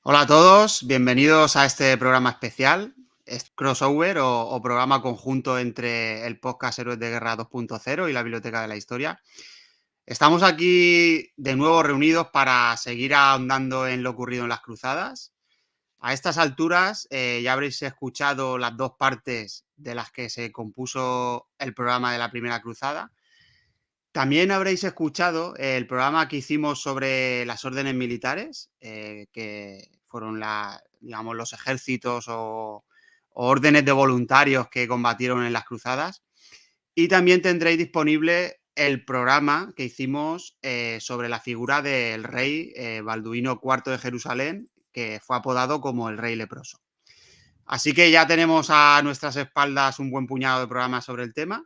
Hola a todos, bienvenidos a este programa especial, crossover o programa conjunto entre el podcast Héroes de Guerra 2.0 y la Biblioteca de la Historia. Estamos aquí de nuevo reunidos para seguir ahondando en lo ocurrido en las cruzadas. A estas alturas ya habréis escuchado las dos partes de las que se compuso el programa de la Primera Cruzada. También habréis escuchado el programa que hicimos sobre las órdenes militares, que fueron digamos, los ejércitos o órdenes de voluntarios que combatieron en las cruzadas. Y también tendréis disponible el programa que hicimos sobre la figura del rey Balduino IV de Jerusalén, que fue apodado como el rey leproso. Así que ya tenemos a nuestras espaldas un buen puñado de programas sobre el tema,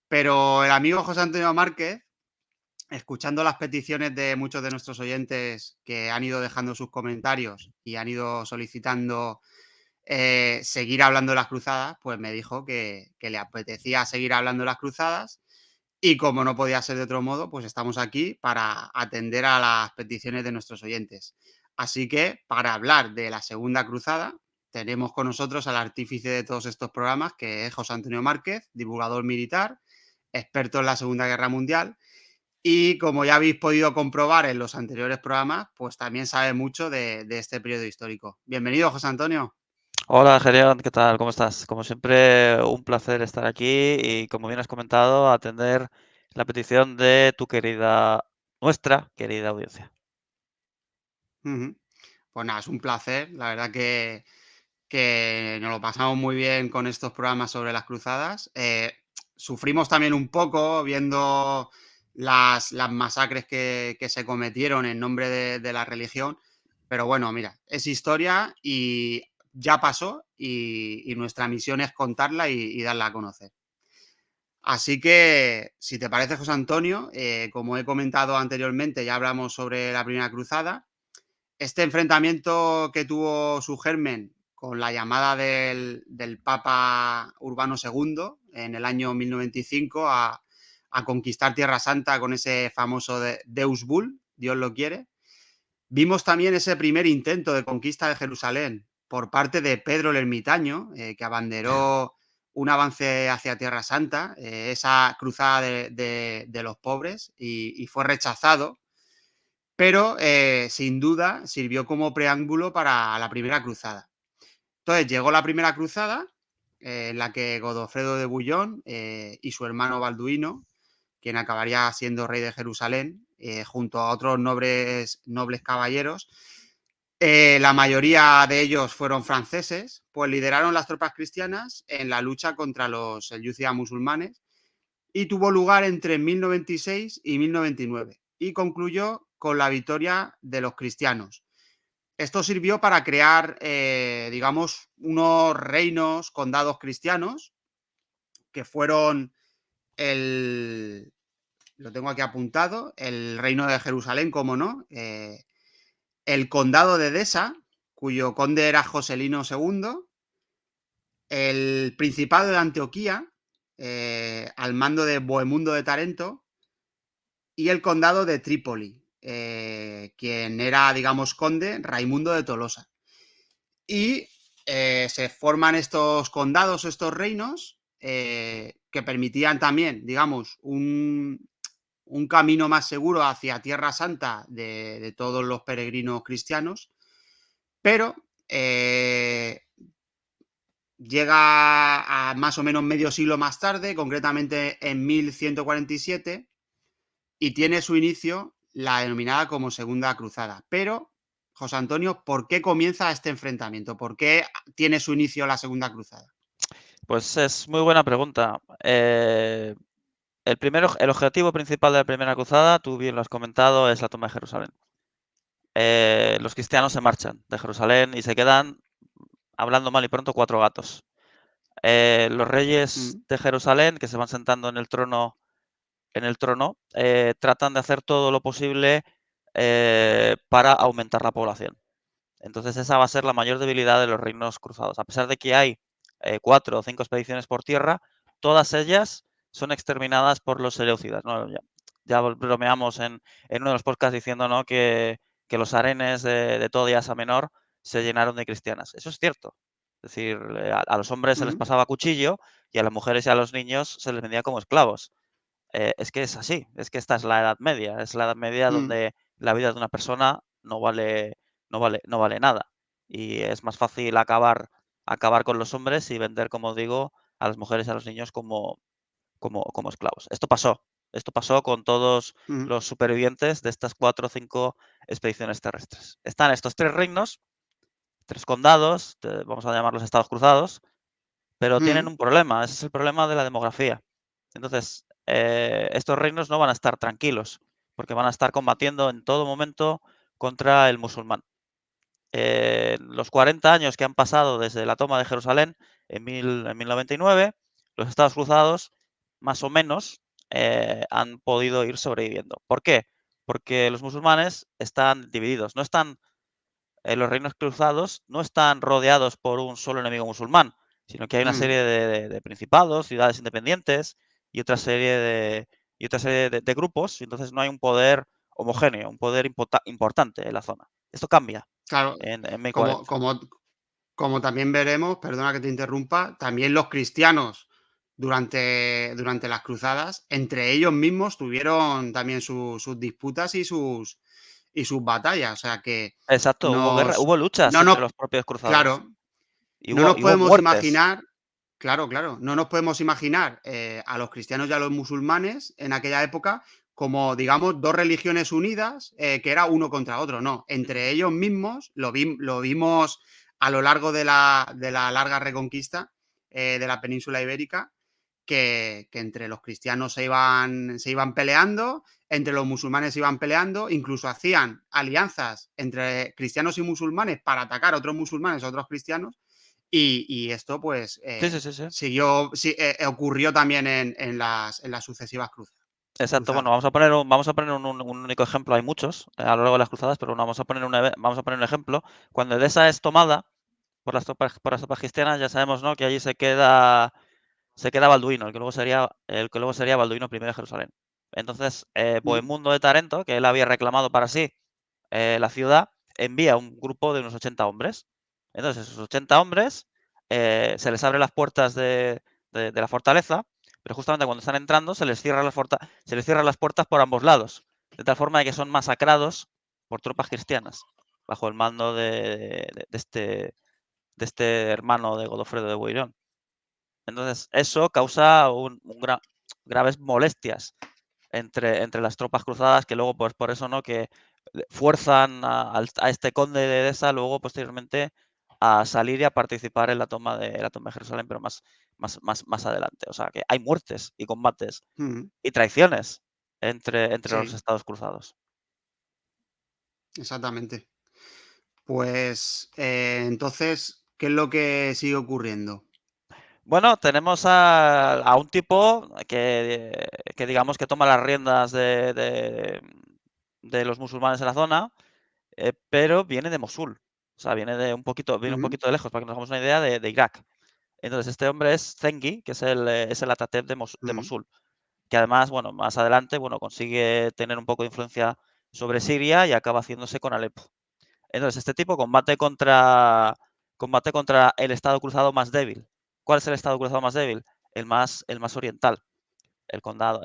pero el amigo José Antonio Márquez, escuchando las peticiones de muchos de nuestros oyentes que han ido dejando sus comentarios y han ido solicitando seguir hablando de las cruzadas, pues me dijo que le apetecía seguir hablando de las cruzadas y como no podía ser de otro modo, pues estamos aquí para atender a las peticiones de nuestros oyentes. Así que para hablar de la Segunda Cruzada, tenemos con nosotros al artífice de todos estos programas, que es José Antonio Márquez, divulgador militar, experto en la Segunda Guerra Mundial y como ya habéis podido comprobar en los anteriores programas, pues también sabe mucho de este periodo histórico. Bienvenido, José Antonio. Hola, Gerión, ¿qué tal? ¿Cómo estás? Como siempre, un placer estar aquí y, como bien has comentado, atender la petición de nuestra querida audiencia. Ujú. Pues nada, es un placer. La verdad que nos lo pasamos muy bien con estos programas sobre las cruzadas. Sufrimos también un poco viendo las masacres que se cometieron en nombre de la religión, pero bueno, mira, es historia y ya pasó y nuestra misión es contarla y darla a conocer. Así que, si te parece, José Antonio, como he comentado anteriormente, ya hablamos sobre la Primera Cruzada. Este enfrentamiento que tuvo su germen con la llamada del Papa Urbano II en el año 1095 a conquistar Tierra Santa con ese famoso Deus Bull, Dios lo quiere. Vimos también ese primer intento de conquista de Jerusalén por parte de Pedro el Ermitaño, que abanderó un avance hacia Tierra Santa, esa cruzada de los pobres, y fue rechazado, pero sin duda sirvió como preámbulo para la primera cruzada. Entonces llegó la primera cruzada, en la que Godofredo de Bouillon y su hermano Balduino, quien acabaría siendo rey de Jerusalén, junto a otros nobles caballeros, la mayoría de ellos fueron franceses, pues lideraron las tropas cristianas en la lucha contra los selyúcidas musulmanes y tuvo lugar entre 1096 y 1099 y concluyó con la victoria de los cristianos. Esto sirvió para crear, digamos, unos reinos, condados cristianos, que fueron el, lo tengo aquí apuntado, el reino de Jerusalén, como no, el condado de Edesa, cuyo conde era Joselino II, el principado de Antioquía, al mando de Bohemundo de Tarento, y el condado de Trípoli, quien era, digamos, conde Raimundo de Tolosa. Y se forman estos condados, estos reinos, que permitían también, digamos, un camino más seguro hacia Tierra Santa de todos los peregrinos cristianos, pero llega a más o menos medio siglo más tarde, concretamente en 1147, y tiene su inicio la denominada como Segunda Cruzada. Pero, José Antonio, ¿por qué comienza este enfrentamiento? ¿Por qué tiene su inicio la Segunda Cruzada? Pues es muy buena pregunta. El objetivo principal de la primera cruzada, tú bien lo has comentado, es la toma de Jerusalén. Los cristianos se marchan de Jerusalén y se quedan, hablando mal y pronto, cuatro gatos. Los reyes Mm. de Jerusalén, que se van sentando en el trono, tratan de hacer todo lo posible para aumentar la población. Entonces esa va a ser la mayor debilidad de los reinos cruzados. A pesar de que hay 4 o 5 expediciones por tierra, todas ellas son exterminadas por los seleucidas, ¿no? Ya bromeamos en uno de los podcasts diciendo, ¿no?, que que los harenes de toda Asia Menor se llenaron de cristianas. Eso es cierto. Es decir, a los hombres se les Ujú, pasaba cuchillo y a las mujeres y a los niños se les vendía como esclavos. Es que es así, es que esta es la Edad Media ujú, donde la vida de una persona no vale nada. Y es más fácil acabar con los hombres y vender, como digo, a las mujeres y a los niños como esclavos. Esto pasó con todos ujú, los supervivientes de estas 4 o 5 expediciones terrestres. Están estos 3 reinos, 3 condados, vamos a llamarlos estados cruzados, pero tienen ujú, un problema, ese es el problema de la demografía. Entonces, estos reinos no van a estar tranquilos, porque van a estar combatiendo en todo momento contra el musulmán. Los 40 años que han pasado desde la toma de Jerusalén en 1099, los estados cruzados, más o menos, han podido ir sobreviviendo. ¿Por qué? Porque los musulmanes están divididos, no están los reinos cruzados no están rodeados por un solo enemigo musulmán, sino que hay una ujú. serie de principados, ciudades independientes y otra serie de grupos, y entonces no hay un poder homogéneo, un poder importante en la zona. Esto cambia Claro, en como 1040. como como también veremos, perdona que te interrumpa, también los cristianos durante las cruzadas, entre ellos mismos tuvieron también sus disputas y sus batallas. O sea que Exacto, hubo guerra, nos hubo luchas no entre nos los propios cruzados claro, y no nos hubo podemos muertes. imaginar claro, claro, no nos podemos imaginar, a los cristianos y a los musulmanes en aquella época como, digamos, 2 religiones unidas, que era uno contra otro, no. Ujú. Entre ellos mismos lo vimos a lo largo de la larga reconquista, de la península ibérica, que entre los cristianos se iban peleando, entre los musulmanes se iban peleando, incluso hacían alianzas entre cristianos y musulmanes para atacar a otros musulmanes, a otros cristianos, y esto, pues, Sí, sí, sí, sí. ocurrió también en las sucesivas Exacto, bueno, cruzadas. vamos a poner un único ejemplo, hay muchos a lo largo de las cruzadas, pero bueno, vamos a poner un ejemplo. Cuando Edesa es tomada por las tropas cristianas, ya sabemos, ¿no?, que allí se queda Balduino, el que luego sería Balduino I de Jerusalén. Entonces, Mm, Bohemundo de Tarento, que él había reclamado para sí la ciudad, envía un grupo de unos 80 hombres. Entonces, esos 80 hombres se les abren las puertas de la fortaleza, pero justamente cuando están entrando se les cierran las puertas por ambos lados, de tal forma de que son masacrados por tropas cristianas, bajo el mando de este hermano de Godofredo de Boirón. Entonces, eso causa graves molestias entre las tropas cruzadas, que luego, pues por eso, ¿no?, que fuerzan a este conde de Edesa luego, posteriormente, a salir y a participar en la toma de Jerusalén, pero más adelante. O sea, que hay muertes y combates mm, y traiciones entre los sí, estados cruzados. exactamente. Pues, entonces, ¿qué es lo que sigue ocurriendo? Bueno, tenemos a un tipo que digamos que toma las riendas de los musulmanes en la zona, pero viene de Mosul. O sea, Ujú, viene un poquito de lejos, para que nos hagamos una idea de Irak. Entonces, este hombre es Zengi, que es el Atatürk de ujú, Mosul, que además, bueno, más adelante, bueno, consigue tener un poco de influencia sobre Siria y acaba haciéndose con Alepo. Entonces, este tipo combate contra el estado cruzado más débil. ¿Cuál es el estado cruzado más débil? El más oriental, el condado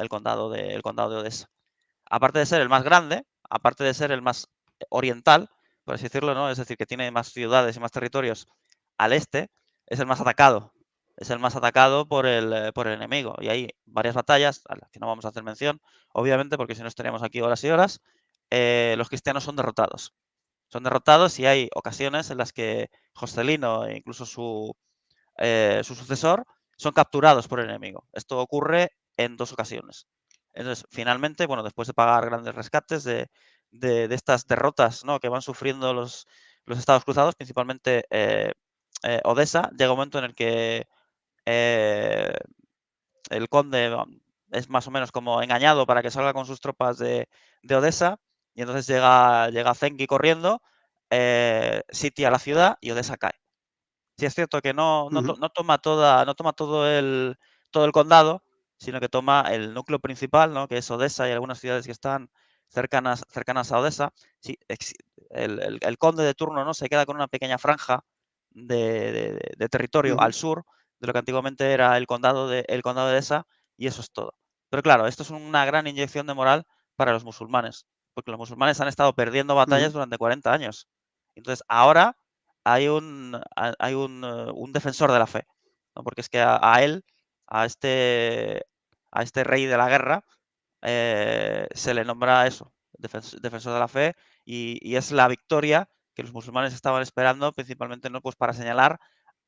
de Odesa. Aparte de ser el más grande, aparte de ser el más oriental, por así decirlo, ¿no? Es decir, que tiene más ciudades y más territorios al este, es el más atacado. Es el más atacado por el enemigo. Y hay varias batallas a las que no vamos a hacer mención, obviamente, porque si no estaríamos aquí horas y horas. Los cristianos son derrotados. Son derrotados y hay ocasiones en las que Joscelino e incluso su sucesor son capturados por el enemigo. Esto ocurre en 2 ocasiones. Entonces, finalmente, bueno, después de pagar grandes rescates de estas derrotas, ¿no?, que van sufriendo los estados cruzados, principalmente Odesa, llega un momento en el que eh, el conde es más o menos como engañado para que salga con sus tropas de Odesa, y entonces llega Zengi corriendo, sitia la ciudad y Odesa cae. Sí es cierto que ujú, no toma todo el condado, sino que toma el núcleo principal, ¿no?, que es Odesa y algunas ciudades que están cercanas a Odessa, sí, el conde de turno, ¿no? Se queda con una pequeña franja de territorio al Ujú, sur de lo que antiguamente era el condado de Edesa, y eso es todo. Pero claro, esto es una gran inyección de moral para los musulmanes, porque los musulmanes han estado perdiendo batallas ujú, durante 40 años. Entonces, ahora hay un defensor de la fe, ¿no? Porque es que a él, a este, a este rey de la guerra, se le nombra eso, defensor de la fe, y es la victoria que los musulmanes estaban esperando, principalmente, ¿no? Pues para señalar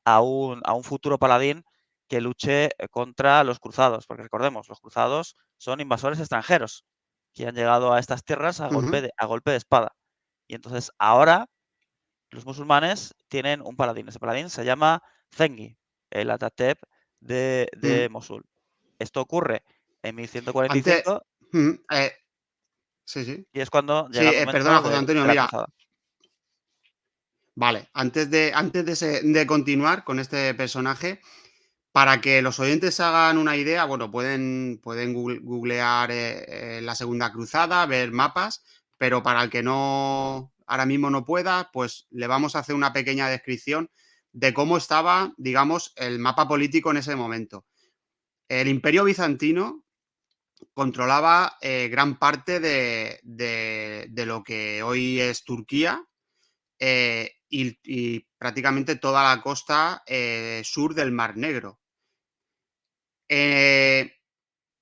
a un futuro paladín que luche contra los cruzados, porque recordemos, los cruzados son invasores extranjeros que han llegado a estas tierras a golpe ujú, de espada. Y entonces ahora los musulmanes tienen un paladín. Ese paladín se llama Zengi, el Atatep de ujú. Mosul. Esto ocurre en Antes, 1145 ujú, sí, sí. y es cuando llega Sí, el perdona, momento José de Antonio, la mira, cruzada. vale, antes de continuar con este personaje, para que los oyentes se hagan una idea, bueno, pueden googlear la Segunda Cruzada, ver mapas, pero para el que no ahora mismo no pueda, pues le vamos a hacer una pequeña descripción de cómo estaba, digamos, el mapa político en ese momento. El Imperio Bizantino controlaba gran parte de lo que hoy es Turquía, y prácticamente toda la costa sur del Mar Negro. Eh,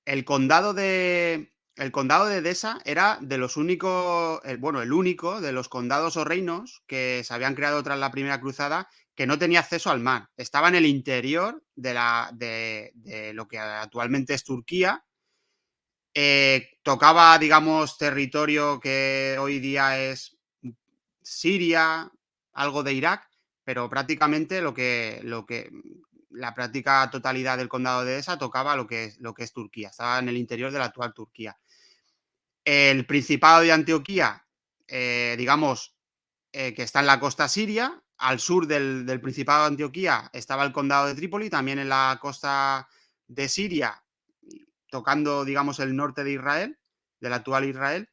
el condado de Edesa era de los únicos, bueno, el único de los condados o reinos que se habían creado tras la Primera Cruzada que no tenía acceso al mar. Estaba en el interior de lo que actualmente es Turquía. Tocaba, digamos, territorio que hoy día es Siria, algo de Irak, pero prácticamente la práctica totalidad del condado de Esa tocaba lo que es Turquía, estaba en el interior de la actual Turquía. El Principado de Antioquía, digamos, que está en la costa siria, al sur del Principado de Antioquía estaba el condado de Trípoli, también en la costa de Siria, tocando, digamos, el norte de Israel, del actual Israel,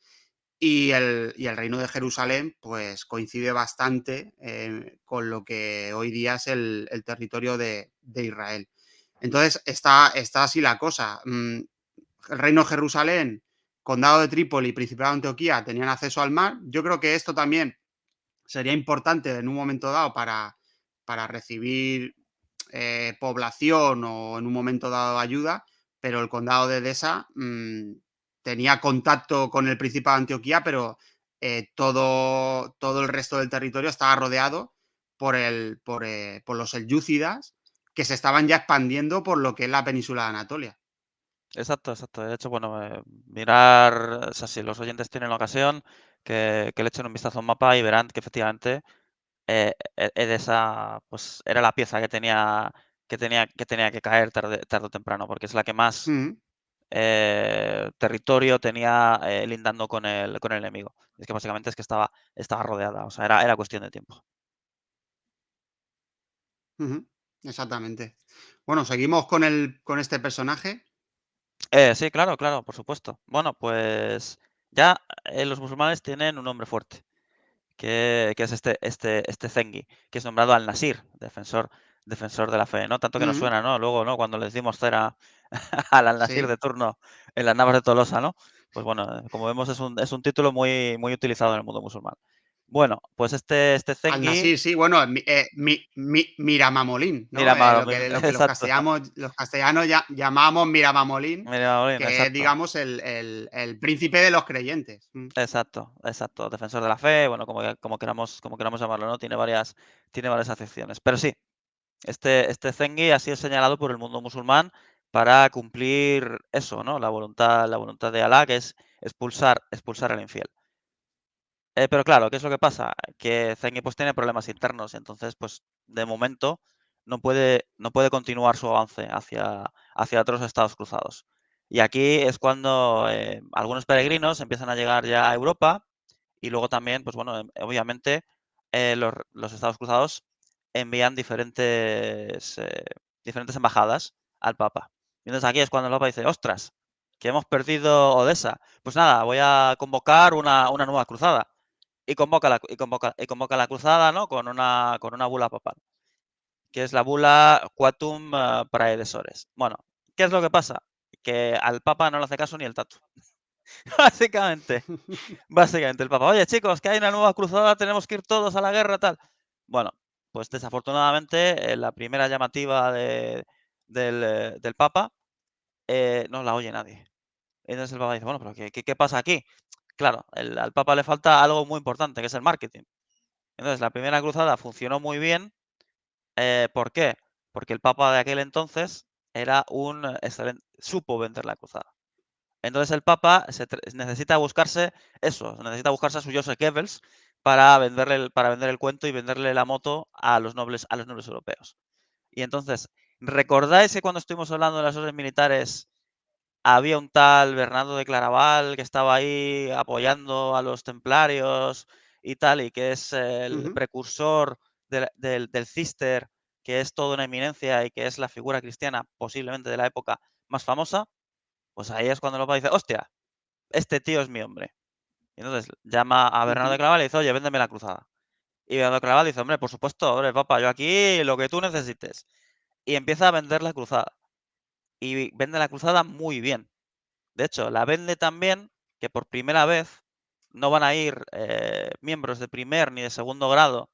y el reino de Jerusalén, pues coincide bastante con lo que hoy día es el territorio de Israel. Entonces está así la cosa. El reino de Jerusalén, condado de Trípoli, Principado de Antioquía tenían acceso al mar. Yo creo que esto también sería importante en un momento dado para recibir población o en un momento dado ayuda, pero el condado de Edesa tenía contacto con el Principado de Antioquía, pero todo el resto del territorio estaba rodeado por los selyúcidas que se estaban ya expandiendo por lo que es la península de Anatolia. Exacto, exacto. De hecho, bueno, mirar, o sea, si los oyentes tienen la ocasión, que le echen un vistazo a un mapa y verán que efectivamente Edesa, pues era la pieza que tenía que caer tarde o temprano, porque es la que más Mm, territorio tenía lindando con el enemigo. Es que básicamente es que estaba rodeada, o sea, era cuestión de tiempo. ujú, exactamente. Bueno, seguimos con este personaje. Sí, claro, claro, por supuesto. Bueno, pues ya los musulmanes tienen un nombre fuerte, que es este Zengi, que es nombrado al-Nasir, defensor de la fe, ¿no? Tanto que nos Mm, suena, ¿no? Luego, ¿no? Cuando le decimos cera al al-Nasir sí, de turno en las Navas de Tolosa, ¿no? Pues bueno, como vemos es un título muy, muy utilizado en el mundo musulmán. Bueno, pues este Al Zengi, Nasir, sí, bueno, Miramamolín, mira, ¿no? Lo que los exacto, castellanos llamamos Miramamolín, mira, Molina, que es, exacto. digamos, el príncipe de los creyentes. Exacto, exacto. Defensor de la fe, bueno, como queramos llamarlo, ¿no? Tiene varias acepciones. Pero sí, este Zengi ha sido señalado por el mundo musulmán para cumplir eso, ¿no? La voluntad de Alá, que es expulsar al infiel. Pero claro, ¿qué es lo que pasa? Que Zengi pues tiene problemas internos, entonces pues de momento no puede continuar su avance hacia otros estados cruzados. Y aquí es cuando algunos peregrinos empiezan a llegar ya a Europa y luego también, pues bueno, obviamente los Estados Cruzados envían diferentes embajadas al Papa. Y entonces aquí es cuando el Papa dice, ostras, que hemos perdido Odessa. Pues nada, voy a convocar una nueva cruzada. Y convoca la cruzada, ¿no? Con una bula papal, que es la bula Quatum Praedesores. Bueno, ¿qué es lo que pasa? Que al Papa no le hace caso ni el tato. Básicamente, el Papa, oye chicos, que hay una nueva cruzada, tenemos que ir todos a la guerra, tal. Bueno, pues desafortunadamente la primera llamativa del Papa no la oye nadie. Entonces el Papa dice, bueno, pero ¿qué pasa aquí? Claro, al Papa le falta algo muy importante, que es el marketing. Entonces la primera cruzada funcionó muy bien. ¿Por qué? Porque el Papa de aquel entonces era un supo vender la cruzada. Entonces el Papa necesita buscarse eso, necesita buscarse a su Joseph Goebbels para vender el cuento y venderle la moto a los nobles europeos. Y entonces, ¿recordáis que cuando estuvimos hablando de las órdenes militares había un tal Bernardo de Claraval que estaba ahí apoyando a los templarios y tal, y que es el Ujú, precursor del Cister, que es toda una eminencia y que es la figura cristiana posiblemente de la época más famosa? Pues ahí es cuando el Papa dice, hostia, este tío es mi hombre. Y entonces llama a Bernardo de ujú, Claraval y dice, oye, véndeme la cruzada. Y Bernardo de Claraval dice, hombre, por supuesto, hombre, Papa, yo aquí lo que tú necesites. Y empieza a vender la cruzada. Y vende la cruzada muy bien. De hecho, la vende tan bien que por primera vez no van a ir miembros de primer ni de segundo grado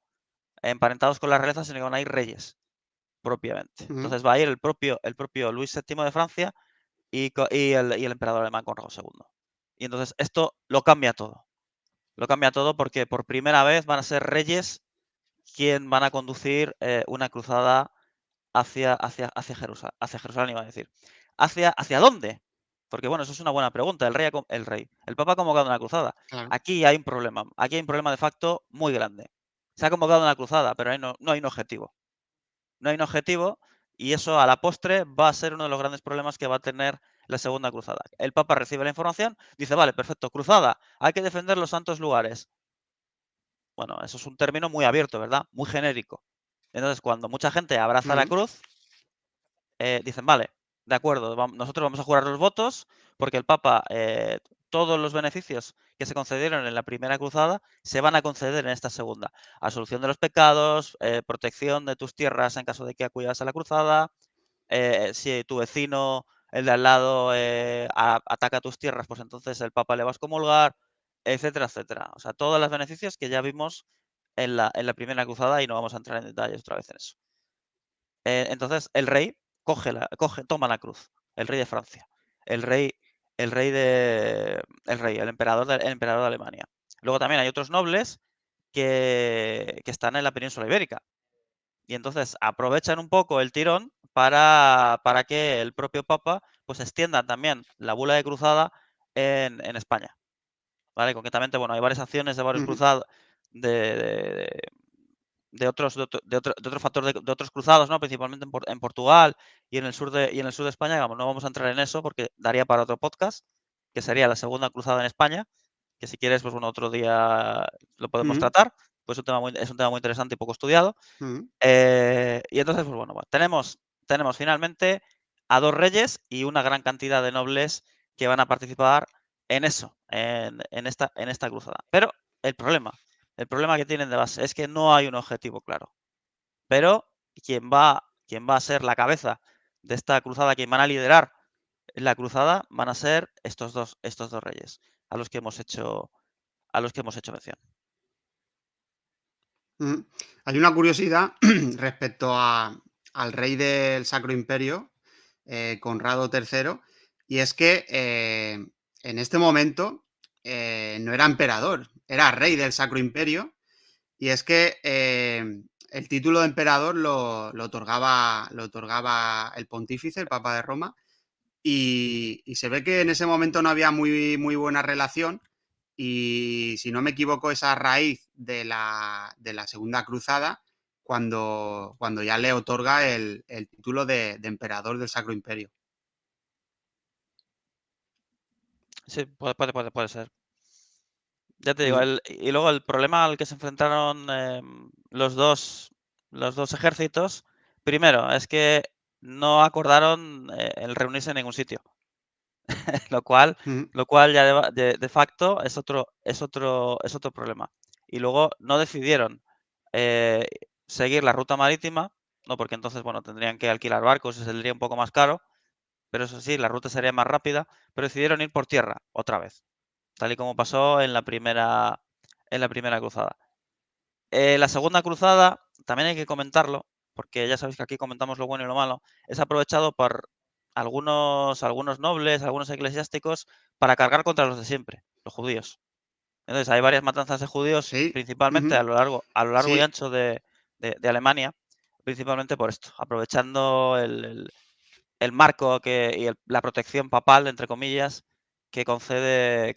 emparentados con la realeza, sino que van a ir reyes propiamente. ujú, Entonces va a ir el propio Luis VII de Francia y el emperador alemán Conrado II. Y entonces esto lo cambia todo. Lo cambia todo porque por primera vez van a ser reyes quien van a conducir una cruzada hacia Jerusalén, iba a decir. ¿Hacia dónde? Porque bueno, eso es una buena pregunta. El Papa ha convocado una cruzada. claro. Aquí hay un problema. Aquí hay un problema de facto muy grande. Se ha convocado una cruzada, pero no hay un objetivo. No hay un objetivo y eso a la postre va a ser uno de los grandes problemas que va a tener la segunda cruzada. El Papa recibe la información, dice, vale, perfecto, cruzada, hay que defender los santos lugares. Bueno, eso es un término muy abierto, ¿verdad? Muy genérico. Entonces, cuando mucha gente abraza la Ujú, cruz, dicen, vale, de acuerdo, nosotros vamos a jurar los votos porque el Papa, todos los beneficios que se concedieron en la primera cruzada se van a conceder en esta segunda. Absolución de los pecados, protección de tus tierras en caso de que acudas a la cruzada, si tu vecino, el de al lado, ataca tus tierras, pues entonces el Papa le va a excomulgar, etcétera, etcétera. O sea, todos los beneficios que ya vimos en la primera cruzada y no vamos a entrar en detalles otra vez en eso. Entonces el rey toma la cruz, el rey de Francia, el rey, el emperador de Alemania. Luego también hay otros nobles que están en la península ibérica. Y entonces aprovechan un poco el tirón para que el propio Papa pues extienda también la bula de cruzada en España. ¿Vale? Concretamente, bueno, hay varias acciones de varios ujú, cruzados de, de otros factores de otros cruzados, ¿no? Principalmente en Portugal y en el sur de España. Digamos, no vamos a entrar en eso porque daría para otro podcast, que sería la segunda cruzada en España, que si quieres, pues bueno, otro día lo podemos ujú, tratar, pues es un tema muy interesante y poco estudiado. ujú, Y entonces, pues bueno, tenemos finalmente a dos reyes y una gran cantidad de nobles que van a participar en eso, en esta cruzada. Pero el problema que tienen de base es que no hay un objetivo claro. Pero quien va a ser la cabeza de esta cruzada, quien van a liderar la cruzada, van a ser estos dos reyes a los que hemos hecho mención. ujú. Hay una curiosidad respecto al rey del Sacro Imperio, Conrado III, y es que en este momento no era emperador, era rey del Sacro Imperio. Y es que el título de emperador lo otorgaba el pontífice, el Papa de Roma, y se ve que en ese momento no había muy, muy buena relación. Y si no me equivoco, esa raíz de la Segunda Cruzada, cuando ya le otorga el título de emperador del Sacro Imperio. Sí, puede ser. Ya te digo, Ujú, y luego el problema al que se enfrentaron los dos ejércitos, primero, es que no acordaron el reunirse en ningún sitio. lo cual, ujú. lo cual ya de facto es otro problema. Y luego no decidieron eh, seguir la ruta marítima, no, porque entonces, bueno, tendrían que alquilar barcos y saldría un poco más caro, pero eso sí, la ruta sería más rápida, pero decidieron ir por tierra otra vez, tal y como pasó en la primera cruzada. La segunda cruzada, también hay que comentarlo, porque ya sabéis que aquí comentamos lo bueno y lo malo, es aprovechado por algunos nobles, algunos eclesiásticos, para cargar contra los de siempre, los judíos. Entonces, hay varias matanzas de judíos, Sí, principalmente ujú, a lo largo y sí, ancho de Alemania, principalmente por esto, aprovechando el marco la protección papal, entre comillas, que concede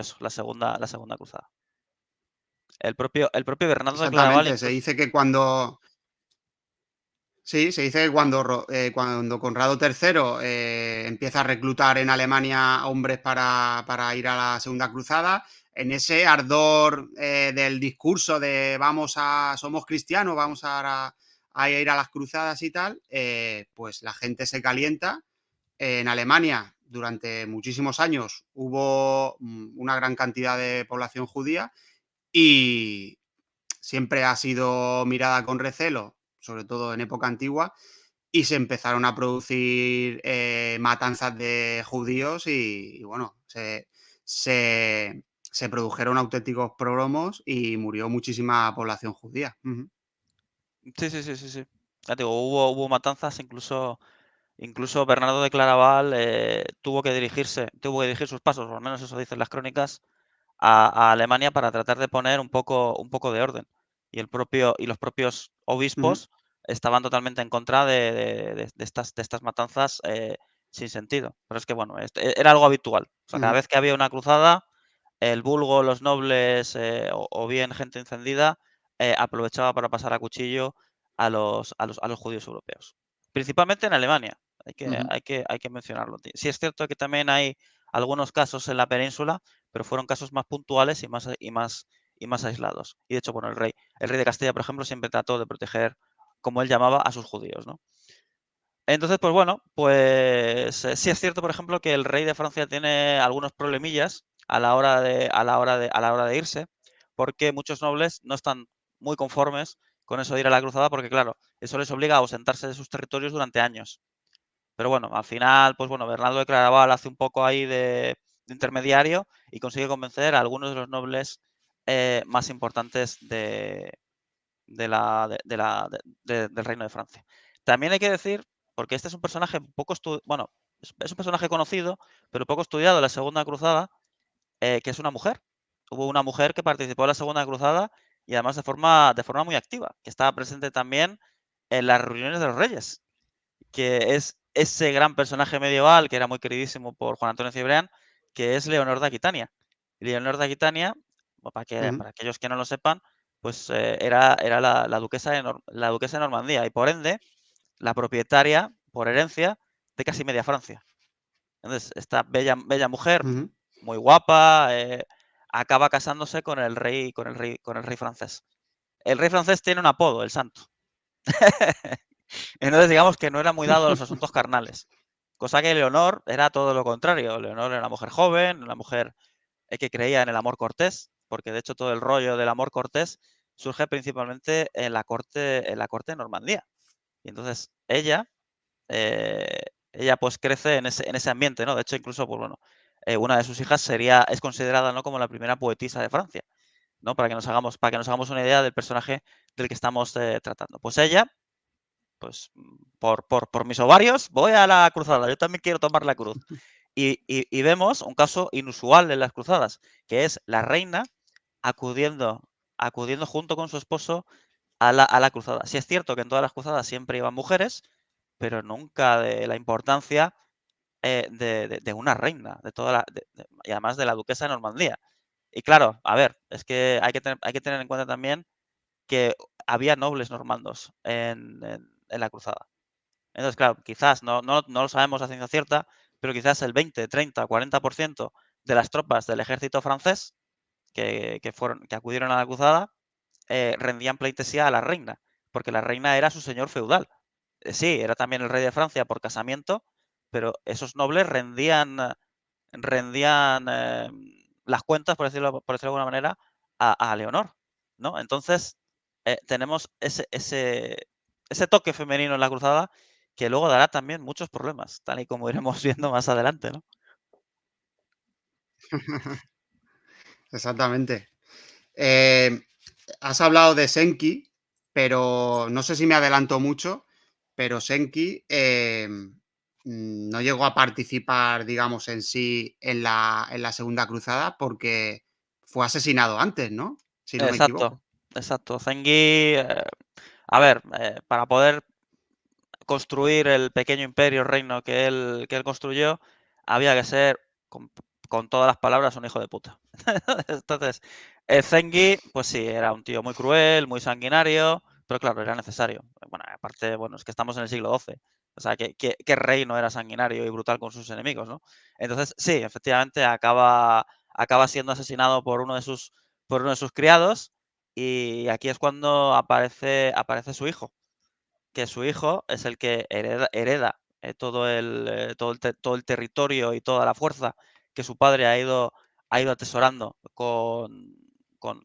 eso, la segunda cruzada. El propio Bernardo de Claraval exactamente. Se incluso. dice que cuando Sí, se dice que cuando Conrado III empieza a reclutar en Alemania hombres para ir a la Segunda Cruzada, en ese ardor del discurso de somos cristianos, a ir a las cruzadas y tal, pues la gente se calienta. En Alemania, durante muchísimos años, hubo una gran cantidad de población judía y siempre ha sido mirada con recelo, sobre todo en época antigua, y se empezaron a producir matanzas de judíos y bueno, se produjeron auténticos progromos y murió muchísima población judía. Ujú, Sí, sí, sí, sí, sí. Ya te digo, hubo matanzas, incluso Bernardo de Claraval tuvo que dirigir sus pasos, o al menos eso dicen las crónicas, a Alemania para tratar de poner un poco de orden. Y los propios ujú, obispos estaban totalmente en contra de estas matanzas sin sentido. Pero es que, bueno, era algo habitual. O sea, cada ujú, vez que había una cruzada, el vulgo, los nobles o bien gente encendida aprovechaba para pasar a cuchillo a los judíos europeos. Principalmente en Alemania, hay que, ujú, hay que, hay que mencionarlo. Sí es cierto que también hay algunos casos en la península, pero fueron casos más puntuales y más aislados. Y de hecho, bueno, el rey de Castilla, por ejemplo, siempre trató de proteger, como él llamaba, a sus judíos, ¿no? Entonces, pues bueno, pues sí es cierto, por ejemplo, que el rey de Francia tiene algunos problemillas a la hora de irse, porque muchos nobles no están muy conformes con eso de ir a la cruzada, porque claro, eso les obliga a ausentarse de sus territorios durante años. Pero bueno, al final, pues bueno, Bernardo de Claraval hace un poco ahí de intermediario y consigue convencer a algunos de los nobles más importantes del Reino de Francia. También hay que decir, porque este es un personaje bueno, es un personaje conocido, pero poco estudiado en la Segunda Cruzada, que es una mujer. Hubo una mujer que participó en la Segunda Cruzada y además de forma muy activa, que estaba presente también en las reuniones de los reyes, que es ese gran personaje medieval que era muy queridísimo por Juan Antonio Cibrián, que es Leonor de Aquitania. Y Leonor de Aquitania, ujú, para aquellos que no lo sepan, pues era la duquesa de Normandía y por ende la propietaria por herencia de casi media Francia. Entonces, esta bella, bella mujer, ujú, muy guapa, acaba casándose con el rey francés. El rey francés tiene un apodo, el Santo. Entonces, digamos que no era muy dado a los asuntos carnales. Cosa que Leonor era todo lo contrario. Leonor era una mujer joven, una mujer que creía en el amor cortés, porque de hecho todo el rollo del amor cortés surge principalmente en la corte de Normandía. Y entonces ella pues crece en ese ambiente, ¿no? De hecho, incluso, pues bueno, una de sus hijas es considerada, ¿no?, como la primera poetisa de Francia, ¿no? Para que nos hagamos una idea del personaje del que estamos tratando. Pues ella, pues por mis ovarios, voy a la cruzada. Yo también quiero tomar la cruz. Y vemos un caso inusual en las cruzadas, que es la reina acudiendo, acudiendo junto con su esposo a la cruzada. Sí es cierto que en todas las cruzadas siempre iban mujeres, pero nunca de la importancia de una reina, y además de la duquesa de Normandía. Y claro, a ver, es que hay que tener en cuenta también que había nobles normandos en la cruzada. Entonces, claro, quizás no lo sabemos a ciencia cierta, pero quizás el 20, 30, 40% de las tropas del ejército francés que acudieron a la cruzada rendían pleitesía a la reina, porque la reina era su señor feudal. Sí, era también el rey de Francia por casamiento, pero esos nobles rendían las cuentas, por decirlo de alguna manera, a Leonor, ¿no? Entonces, tenemos ese toque femenino en la cruzada que luego dará también muchos problemas, tal y como iremos viendo más adelante, ¿no? Exactamente. Eh, Has hablado de Senki, pero no sé si me adelanto mucho, pero Senki no llegó a participar, digamos, en sí en la Segunda Cruzada porque fue asesinado antes, ¿no? Si no me Exacto, equivoco. exacto. Zengi, a ver, para poder construir el pequeño imperio, reino que él construyó, había que ser, con todas las palabras, un hijo de puta. Entonces, Zengi, pues sí, era un tío muy cruel, muy sanguinario, pero claro, era necesario. Bueno, aparte, bueno, es que estamos en el siglo XII. O sea, ¿qué reino era sanguinario y brutal con sus enemigos, no? Entonces, sí, efectivamente, acaba siendo asesinado por uno de sus criados, y aquí es cuando aparece su hijo, que su hijo es el que hereda todo el territorio y toda la fuerza que su padre ha ido atesorando con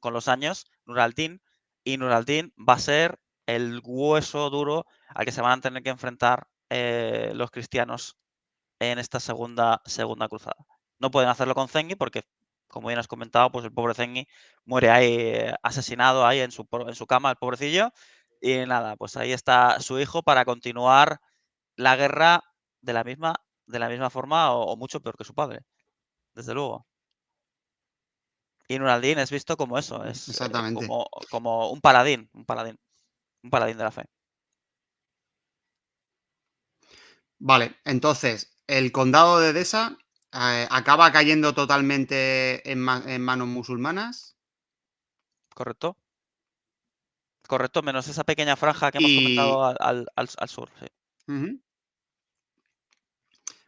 los años, Nur al-Din, y Nur al-Din va a ser el hueso duro al que se van a tener que enfrentar los cristianos en esta segunda cruzada. No pueden hacerlo con Zengi porque, como bien has comentado, pues el pobre Zengi muere ahí asesinado ahí en su cama, el pobrecillo. Y nada, pues ahí está su hijo para continuar la guerra de la misma forma o mucho peor que su padre, desde luego. Y Nur al-Din es visto como eso, es Exactamente. como un paladín de la fe. Vale, entonces, el condado de Edesa acaba cayendo totalmente en manos musulmanas ¿Correcto? Correcto, menos esa pequeña franja que hemos y... comentado al sur, sí. Ujú.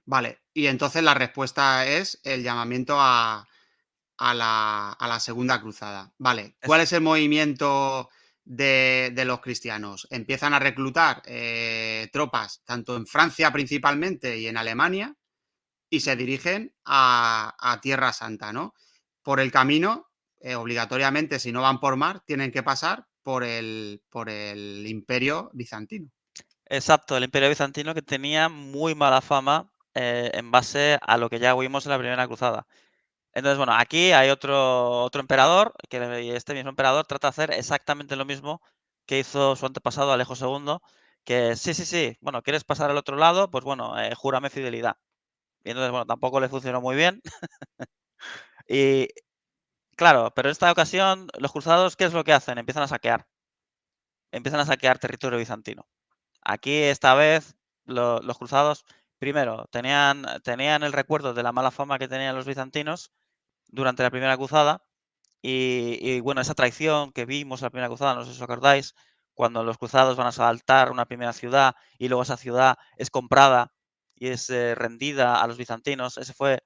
Vale, y entonces la respuesta es el llamamiento a la Segunda Cruzada. Vale, ¿cuál Es es el movimiento de los cristianos? Empiezan a reclutar tropas tanto en Francia principalmente y en Alemania y se dirigen a Tierra Santa, ¿no? Por el camino, obligatoriamente, si no van por mar, tienen que pasar por el Imperio Bizantino. Exacto, el Imperio Bizantino, que tenía muy mala fama en base a lo que ya vimos en la Primera Cruzada. Entonces, bueno, aquí hay otro emperador, y este mismo emperador trata de hacer exactamente lo mismo que hizo su antepasado Alejo II, que sí, sí, sí, bueno, ¿quieres pasar al otro lado? Pues bueno, júrame fidelidad. Y entonces, bueno, tampoco le funcionó muy bien. Y claro, pero en esta ocasión los cruzados, ¿qué es lo que hacen? Empiezan a saquear territorio bizantino. Aquí, esta vez, los cruzados, primero, tenían el recuerdo de la mala fama que tenían los bizantinos durante la primera cruzada. Y bueno, esa traición que vimos en la primera cruzada, no sé si os acordáis, cuando los cruzados van a asaltar una primera ciudad y luego esa ciudad es comprada y es rendida a los bizantinos. Ese fue,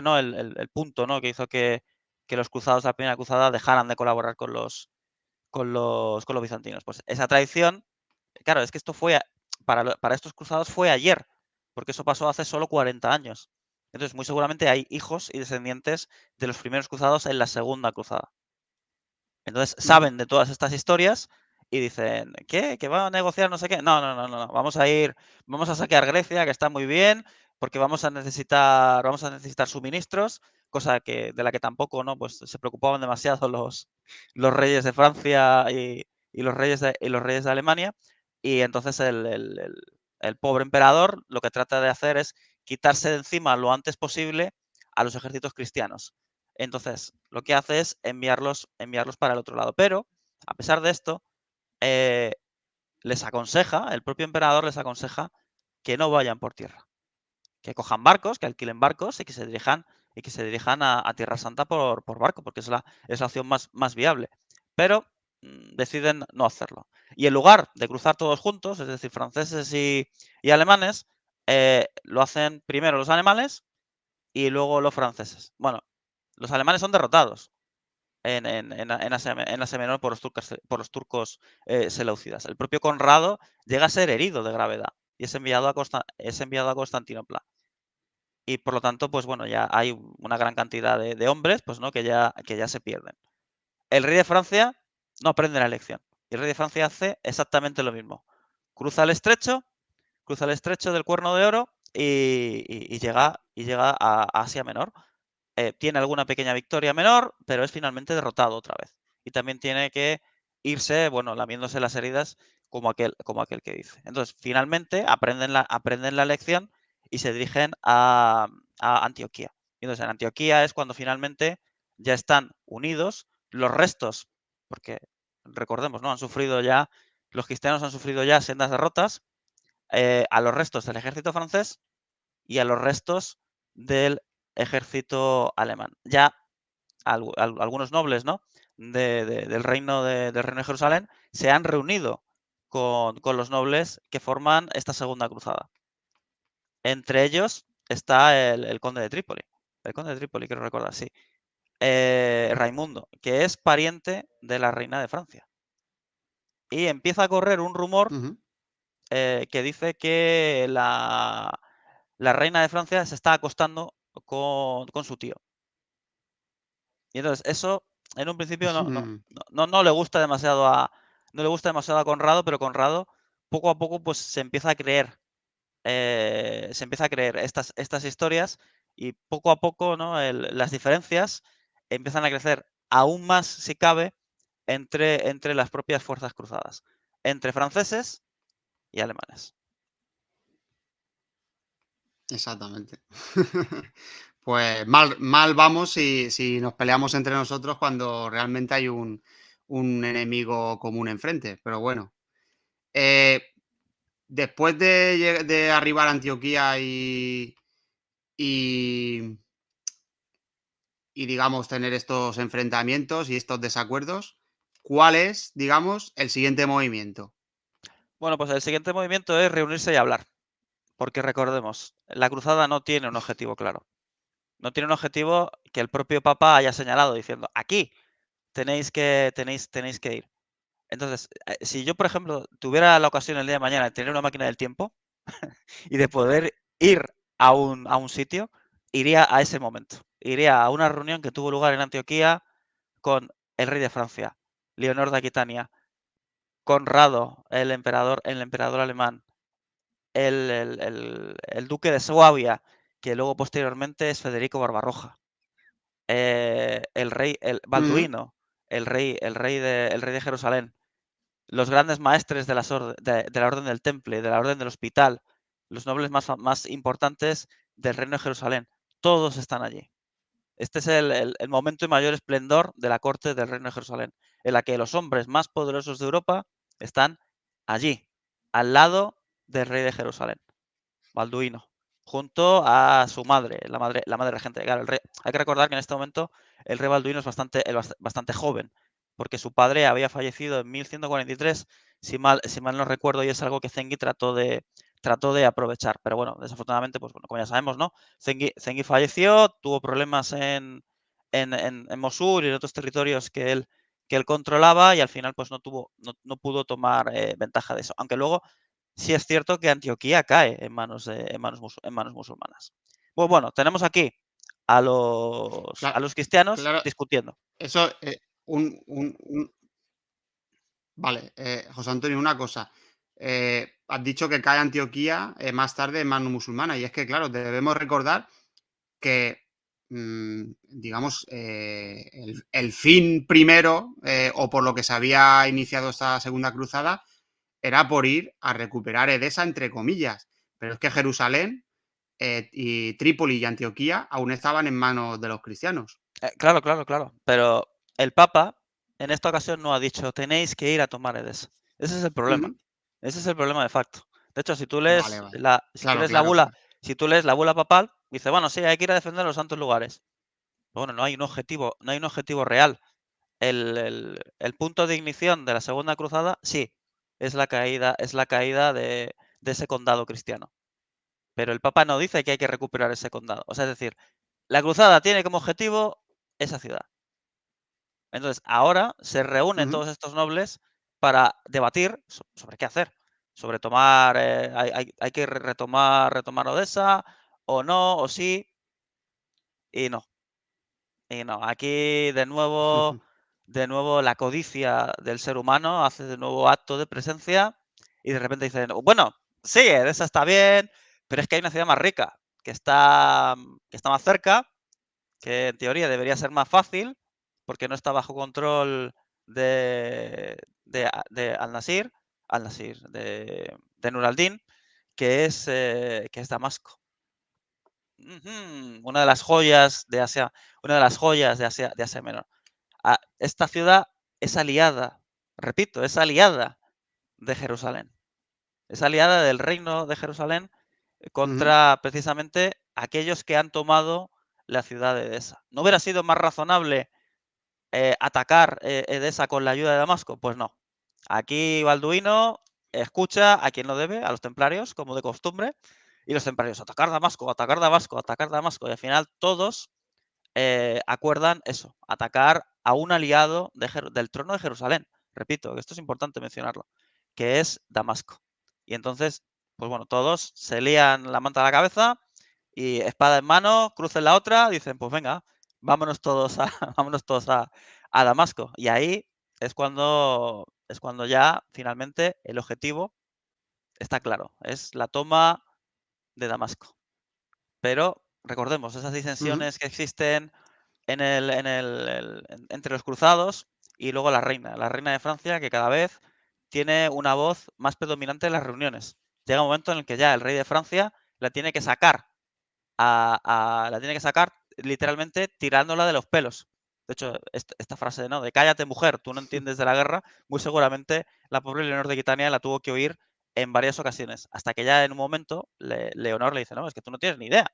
¿no? el punto, ¿no? Que hizo que los cruzados de la primera cruzada dejaran de colaborar con los bizantinos. Pues esa traición, claro, es que esto para estos cruzados fue ayer, porque eso pasó hace solo 40 años. Entonces, muy seguramente hay hijos y descendientes de los primeros cruzados en la segunda cruzada. Entonces, Ujú. saben de todas estas historias y dicen: "¿Qué? ¿Que va a negociar no sé qué? No, no, no, no, no, vamos a saquear Grecia, que está muy bien, porque vamos a necesitar suministros", cosa de la que tampoco, ¿no?, pues, se preocupaban demasiado los reyes de Francia y los reyes de Alemania. Y entonces el pobre emperador lo que trata de hacer es quitarse de encima lo antes posible a los ejércitos cristianos. Entonces, lo que hace es enviarlos para el otro lado. Pero, a pesar de esto, eh, el propio emperador les aconseja que no vayan por tierra, que cojan barcos, que alquilen barcos y que se dirijan a Tierra Santa por barco, porque es la opción más viable. Pero deciden no hacerlo. Y en lugar de cruzar todos juntos, es decir, franceses y alemanes, lo hacen primero los alemanes y luego los franceses. Bueno, los alemanes son derrotados en Asia Menor por los turcos seleucidas. El propio Conrado llega a ser herido de gravedad y es enviado a Constantinopla. y por lo tanto, pues bueno, ya hay una gran cantidad de hombres, pues no, que ya se pierden. El rey de Francia no aprende la lección. Y el rey de Francia hace exactamente lo mismo. Cruza el estrecho, cruza el estrecho del Cuerno de Oro y llega a Asia Menor. Tiene alguna pequeña victoria menor, pero es finalmente derrotado otra vez. Y también tiene que irse, bueno, lamiéndose las heridas como aquel que dice. Entonces, finalmente aprenden la lección y se dirigen a Antioquía. Y entonces, en Antioquía es cuando finalmente ya están unidos los restos, porque recordemos, ¿no? Los cristianos han sufrido ya sendas derrotas, a los restos del ejército francés y a los restos del ejército alemán. Ya algunos nobles, ¿no? Del reino de Jerusalén se han reunido con los nobles que forman esta segunda cruzada. Entre ellos está el conde de Trípoli. El conde de Trípoli, quiero recordar, sí. Raimundo, que es pariente de la reina de Francia. Y empieza a correr un rumor Ujú, que dice que la reina de Francia se está acostando con su tío. Y entonces eso, en un principio no le gusta demasiado a Conrado, pero Conrado poco a poco, pues, se empieza a creer estas historias y poco a poco, ¿no? Las diferencias empiezan a crecer aún más, si cabe, entre las propias fuerzas cruzadas, entre franceses y alemanes. exactamente. Pues mal vamos si nos peleamos entre nosotros cuando realmente hay un enemigo común enfrente. Pero bueno, eh, después de arribar a Antioquía y, y, digamos, tener estos enfrentamientos y estos desacuerdos, ¿cuál es, digamos, el siguiente movimiento? Bueno, pues el siguiente movimiento es reunirse y hablar, porque recordemos, la cruzada no tiene un objetivo claro. No tiene un objetivo que el propio Papa haya señalado diciendo: "Aquí tenéis que ir". Entonces, si yo, por ejemplo, tuviera la ocasión el día de mañana de tener una máquina del tiempo y de poder ir a un sitio, iría a ese momento. Iría a una reunión que tuvo lugar en Antioquía con el rey de Francia, Leonor de Aquitania, Conrado, el emperador alemán, el duque de Suabia, que luego posteriormente es Federico Barbarroja, el Ujú, Balduino, el rey de Jerusalén, los grandes maestres de la Orden del Temple, de la Orden del Hospital, los nobles más importantes del Reino de Jerusalén, todos están allí. Este es el momento de mayor esplendor de la corte del Reino de Jerusalén, en la que los hombres más poderosos de Europa están allí, al lado del rey de Jerusalén. Balduino, junto a su madre, la madre regente. Claro, hay que recordar que en este momento el rey Balduino es bastante joven, porque su padre había fallecido en 1143, si mal no recuerdo, y es algo que Zengi trató de aprovechar. Pero bueno, desafortunadamente, pues bueno, como ya sabemos, ¿no? Zengi falleció, tuvo problemas en Mosul y en otros territorios que él controlaba y al final pues no pudo tomar ventaja de eso. Aunque luego sí es cierto que Antioquía cae en manos musulmanas. Pues bueno, tenemos aquí a los, cla- a los cristianos claro, discutiendo. eso, vale, José Antonio, una cosa. Has dicho que cae Antioquía más tarde en manos musulmanas, y es que, claro, debemos recordar que, digamos, el fin primero, o por lo que se había iniciado esta segunda cruzada, era por ir a recuperar Edesa, entre comillas. Pero es que Jerusalén y Trípoli y Antioquía aún estaban en manos de los cristianos. Claro, claro, claro. Pero el Papa en esta ocasión no ha dicho tenéis que ir a tomar Edesa. Ese es el problema. Ujú. Ese es el problema de facto. De hecho, si tú Vale, lees vale. la, si tú Claro, lees la claro, bula, claro. si tú lees la bula papal, dice, bueno, sí, hay que ir a defender los santos lugares. Pero bueno, no hay un objetivo real. El punto de ignición de la segunda cruzada, sí, es la caída de ese condado cristiano. Pero el Papa no dice que hay que recuperar ese condado. O sea, es decir, la cruzada tiene como objetivo esa ciudad. Entonces, ahora se reúnen Ujú. todos estos nobles para debatir sobre qué hacer. Sobre tomar, hay que retomar Odesa o no, o sí, y no. Y no, aquí de nuevo la codicia del ser humano hace de nuevo acto de presencia y de repente dicen, bueno, sí, esa está bien, pero es que hay una ciudad más rica que está más cerca, que en teoría debería ser más fácil porque no está bajo control de Al-Nasir, de Nur al-Din, que es Damasco. Ujú, una de las joyas de Asia, una de las joyas de Asia Menor. Esta ciudad es aliada, repito, es aliada de Jerusalén. Es aliada del reino de Jerusalén Ujú, contra precisamente aquellos que han tomado la ciudad de Edesa. ¿No hubiera sido más razonable atacar Edesa con la ayuda de Damasco? Pues no. Aquí Balduino escucha a quien lo debe, a los templarios, como de costumbre, y los templarios, atacar Damasco, atacar Damasco, atacar Damasco, y al final todos acuerdan eso, atacar a un aliado del trono de Jerusalén. Repito, que esto es importante mencionarlo, que es Damasco. Y entonces, pues bueno, todos se lían la manta a la cabeza y espada en mano, crucen la otra, dicen, pues venga, vámonos todos a, vámonos todos a Damasco. Y ahí es cuando ya finalmente el objetivo está claro, es la toma de Damasco. Pero recordemos, esas ujú. disensiones que existen entre los cruzados y luego la reina de Francia, que cada vez tiene una voz más predominante en las reuniones. Llega un momento en el que ya el rey de Francia la tiene que sacar la tiene que sacar literalmente tirándola de los pelos. De hecho, esta frase, ¿no? De cállate, mujer, tú no entiendes de la guerra, muy seguramente la pobre Leonor de Aquitania la tuvo que oír en varias ocasiones, hasta que ya en un momento Leonor le dice, no, es que tú no tienes ni idea.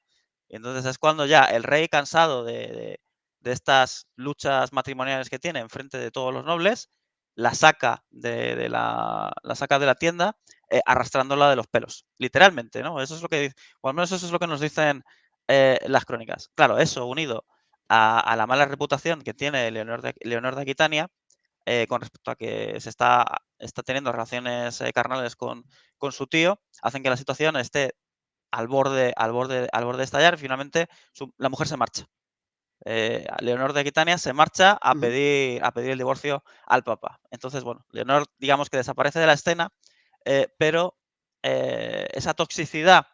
Y entonces es cuando ya el rey, cansado de estas luchas matrimoniales que tiene enfrente de todos los nobles, la saca de la tienda arrastrándola de los pelos, literalmente, ¿no? Eso es lo que, o al menos eso es lo que nos dicen las crónicas. Claro, eso unido a la mala reputación que tiene Leonor de Aquitania con respecto a que está teniendo relaciones carnales con su tío, hacen que la situación esté al borde de estallar y finalmente la mujer se marcha. Leonor de Aquitania se marcha Ujú, a pedir el divorcio al Papa. Entonces, bueno, Leonor, digamos que desaparece de la escena, pero esa toxicidad,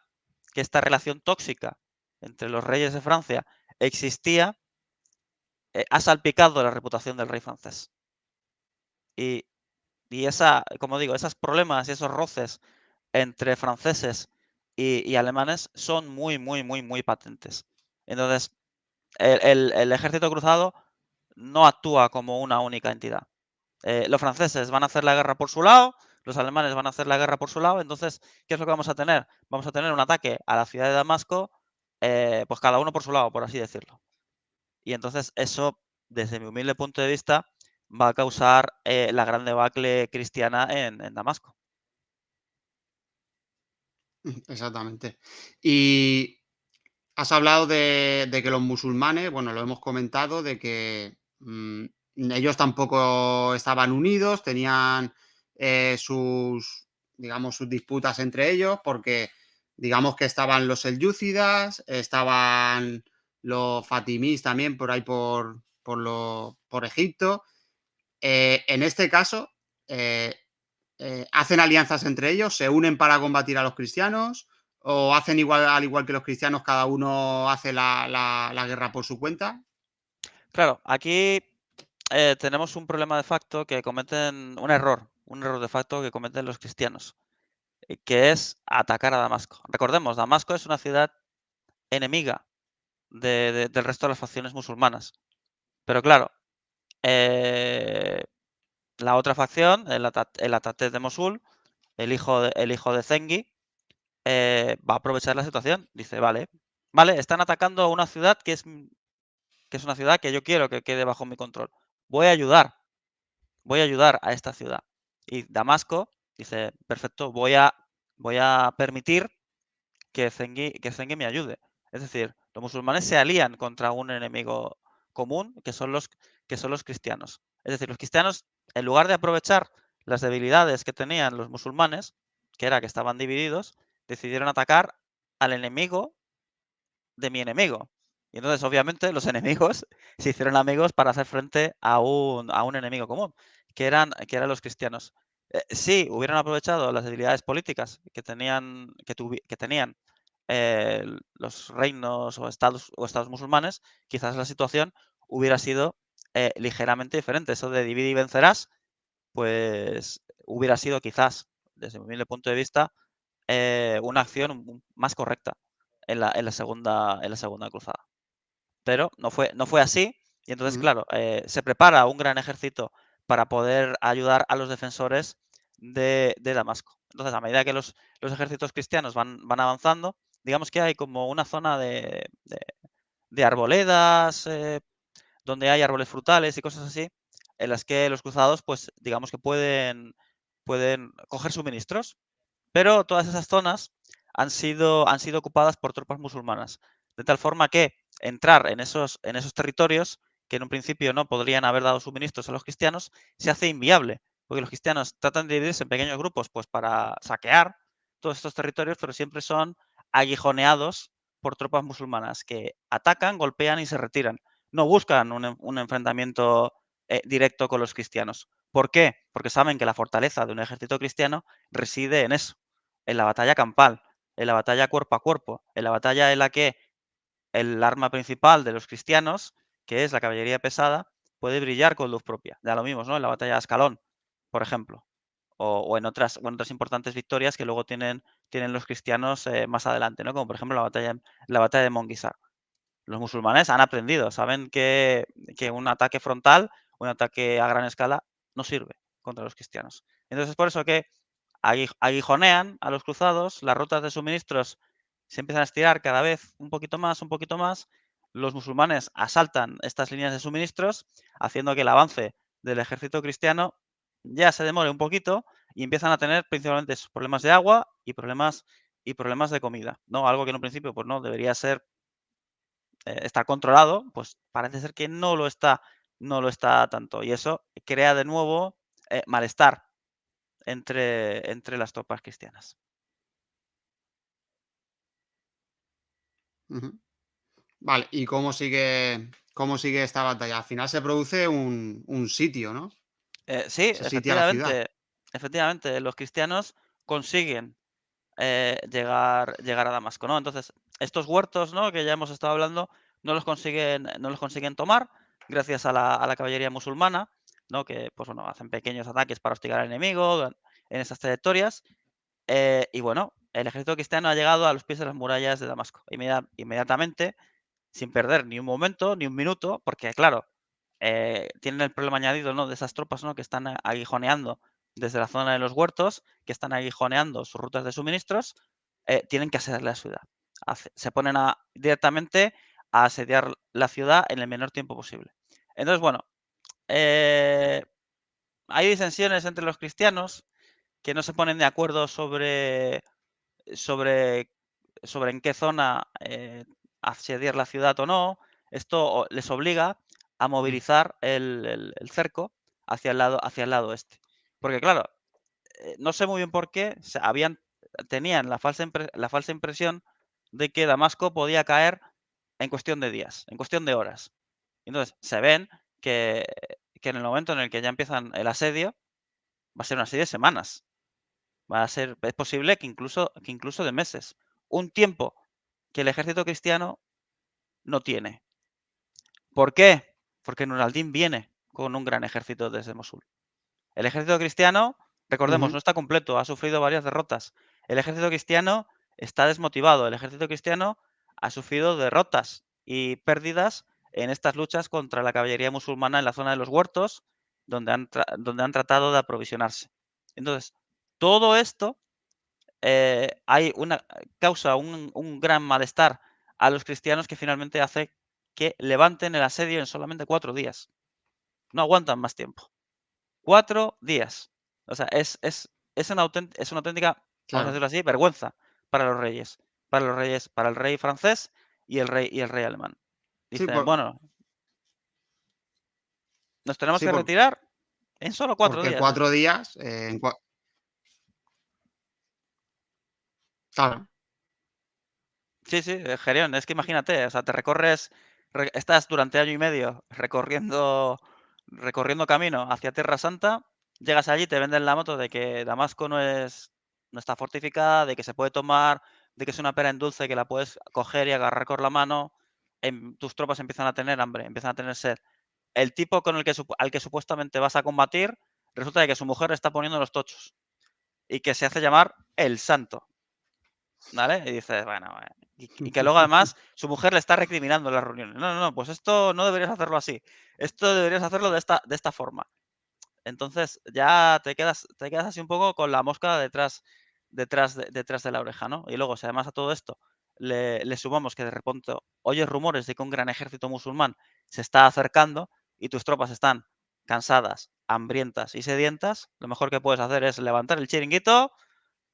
que esta relación tóxica entre los reyes de Francia existía, ha salpicado la reputación del rey francés. Y, como digo, esos problemas y esos roces entre franceses y alemanes son muy, muy, muy, muy patentes. Entonces, el ejército cruzado no actúa como una única entidad. Los franceses van a hacer la guerra por su lado, los alemanes van a hacer la guerra por su lado, entonces, ¿qué es lo que vamos a tener? Vamos a tener un ataque a la ciudad de Damasco, pues cada uno por su lado, por así decirlo. Y entonces eso, desde mi humilde punto de vista, va a causar la gran debacle cristiana en Damasco. exactamente. Y has hablado de que los musulmanes, bueno, lo hemos comentado, de que ellos tampoco estaban unidos, tenían sus, digamos, sus disputas entre ellos, porque digamos que estaban los selyúcidas, estaban los fatimís también por ahí por Egipto. En este caso, eh, ¿hacen alianzas entre ellos? ¿Se unen para combatir a los cristianos? ¿O hacen igual, al igual que los cristianos, cada uno hace la guerra por su cuenta? Claro, aquí tenemos un problema de facto que cometen un error de facto que cometen los cristianos, que es atacar a Damasco. Recordemos, Damasco es una ciudad enemiga del resto de las facciones musulmanas. Pero claro, eh, la otra facción, el Atatürk de Mosul, el hijo de Zengi, va a aprovechar la situación. Dice, vale, vale, están atacando una ciudad que es una ciudad que yo quiero que quede bajo mi control. Voy a ayudar, voy a ayudar a esta ciudad. Y Damasco dice, perfecto, voy a permitir que Zengi me ayude. Es decir, los musulmanes se alían contra un enemigo común, que son los cristianos. Es decir, los cristianos, en lugar de aprovechar las debilidades que tenían los musulmanes, que era que estaban divididos, decidieron atacar al enemigo de mi enemigo. Y entonces, obviamente, los enemigos se hicieron amigos para hacer frente a un enemigo común, que eran los cristianos. Si hubieran aprovechado las debilidades políticas que tenían los reinos o estados musulmanes, quizás la situación hubiera sido ligeramente diferente. Eso de divide y vencerás, pues hubiera sido quizás, desde mi humilde punto de vista, una acción más correcta en la segunda cruzada. Pero no fue así, y entonces, Ujú, claro, se prepara un gran ejército para poder ayudar a los defensores de Damasco. Entonces, a medida que los ejércitos cristianos van avanzando, digamos que hay como una zona de arboledas, donde hay árboles frutales y cosas así, en las que los cruzados, pues, digamos que pueden coger suministros. Pero todas esas zonas han sido ocupadas por tropas musulmanas, de tal forma que entrar en esos territorios, que en un principio no podrían haber dado suministros a los cristianos, se hace inviable, porque los cristianos tratan de dividirse en pequeños grupos, pues para saquear todos estos territorios, pero siempre son aguijoneados por tropas musulmanas que atacan, golpean y se retiran. No buscan un enfrentamiento directo con los cristianos. ¿Por qué? Porque saben que la fortaleza de un ejército cristiano reside en eso, en la batalla campal, en la batalla cuerpo a cuerpo, en la batalla en la que el arma principal de los cristianos, que es la caballería pesada, puede brillar con luz propia. Ya lo vimos, ¿no? En la batalla de Ascalón, por ejemplo, o en otras importantes victorias que luego tienen los cristianos más adelante, ¿no? Como por ejemplo la batalla de Monguisar. Los musulmanes han aprendido, saben que un ataque frontal, un ataque a gran escala, no sirve contra los cristianos. Entonces es por eso que aguijonean a los cruzados, las rutas de suministros se empiezan a estirar cada vez un poquito más, un poquito más. Los musulmanes asaltan estas líneas de suministros, haciendo que el avance del ejército cristiano ya se demore un poquito y empiezan a tener principalmente esos problemas de agua y problemas de comida, ¿no? Algo que en un principio pues no debería estar controlado, pues parece ser que no lo está tanto. Y eso crea de nuevo malestar entre las tropas cristianas. ujú. Vale, ¿y cómo sigue esta batalla? Al final se produce un sitio, ¿no? Sí, Se sitia la ciudad. efectivamente, los cristianos consiguen llegar a Damasco, ¿no? Entonces, estos huertos, ¿no? Que ya hemos estado hablando, no los consiguen tomar gracias a la caballería musulmana, ¿no? Que, pues bueno, hacen pequeños ataques para hostigar al enemigo en esas trayectorias. Y bueno, el ejército cristiano ha llegado a los pies de las murallas de Damasco. Inmediatamente, sin perder ni un momento, ni un minuto, porque claro, tienen el problema añadido, ¿no? De esas tropas, ¿no? Que están aguijoneando desde la zona de los huertos, que están aguijoneando sus rutas de suministros, tienen que asediar la ciudad. Se ponen directamente a asediar la ciudad en el menor tiempo posible. Entonces, bueno, eh, hay disensiones entre los cristianos que no se ponen de acuerdo sobre sobre en qué zona asediar la ciudad o no. Esto les obliga a Mm, movilizar el cerco hacia el lado este. Porque claro, no sé muy bien por qué tenían la falsa impresión de que Damasco podía caer en cuestión de días, en cuestión de horas. Entonces, se ven que, que en el momento en el que ya empiezan el asedio, va a ser una serie de semanas. Es posible que incluso de meses. Un tiempo que el ejército cristiano no tiene. ¿Por qué? Porque Nur al-Din viene con un gran ejército desde Mosul. El ejército cristiano, recordemos, ujú. no está completo, ha sufrido varias derrotas. El ejército cristiano está desmotivado. El ejército cristiano ha sufrido derrotas y pérdidas en estas luchas contra la caballería musulmana en la zona de los huertos, donde han tratado de aprovisionarse. Entonces, todo esto causa un gran malestar a los cristianos que finalmente hace que levanten el asedio en solamente 4 días. No aguantan más tiempo. 4 días. O sea, es una auténtica, vamos a Claro. decirlo así, vergüenza para los reyes. Para el rey francés y el rey alemán. Sí, Dicen, bueno, nos tenemos sí, que retirar en solo 4 días. 4 días, claro. Sí, sí, Gerión. Es que imagínate, o sea, te recorres, estás durante año y medio recorriendo camino hacia Tierra Santa, llegas allí, te venden la moto de que Damasco no está fortificada, de que se puede tomar, de que es una pera en dulce que la puedes coger y agarrar con la mano. Tus tropas empiezan a tener hambre, empiezan a tener sed. El tipo con el que al que supuestamente vas a combatir, resulta de que su mujer le está poniendo los tochos y que se hace llamar el Santo. ¿Vale? Y dices, bueno, y que luego además su mujer le está recriminando en las reuniones. No, no, no, pues esto no deberías hacerlo así. Esto deberías hacerlo de esta forma. Entonces ya te quedas así un poco con la mosca detrás de la oreja, ¿no? Y luego, si además a todo esto le sumamos que de repente oyes rumores de que un gran ejército musulmán se está acercando y tus tropas están cansadas, hambrientas y sedientas, lo mejor que puedes hacer es levantar el chiringuito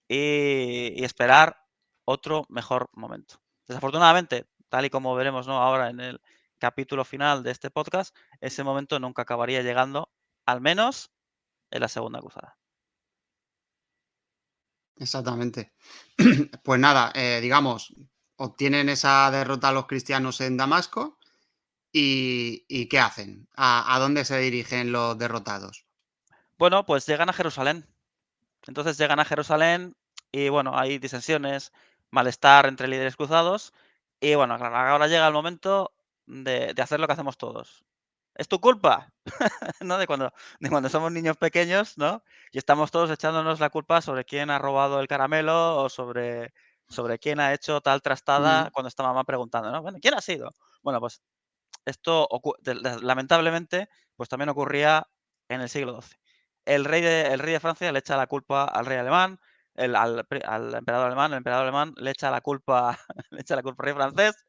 y esperar otro mejor momento. Desafortunadamente, tal y como veremos, ¿no?, ahora en el capítulo final de este podcast, ese momento nunca acabaría llegando, al menos en la Segunda Cruzada. Exactamente. Pues nada, digamos, obtienen esa derrota los cristianos en Damasco y ¿qué hacen? ¿A dónde se dirigen los derrotados? Bueno, pues llegan a Jerusalén. Entonces llegan a Jerusalén y bueno, hay disensiones, malestar entre líderes cruzados y bueno, claro, ahora llega el momento de hacer lo que hacemos todos. ¿Es tu culpa? ¿No? De cuando somos niños pequeños, ¿no? Y estamos todos echándonos la culpa sobre quién ha robado el caramelo o sobre quién ha hecho tal trastada Mm, cuando está mamá preguntando, ¿no? Bueno, ¿quién ha sido? Bueno, pues esto lamentablemente, pues también ocurría en el siglo XII. El rey de Francia le echa la culpa al rey alemán, al emperador alemán le echa la culpa, le echa la culpa al rey francés,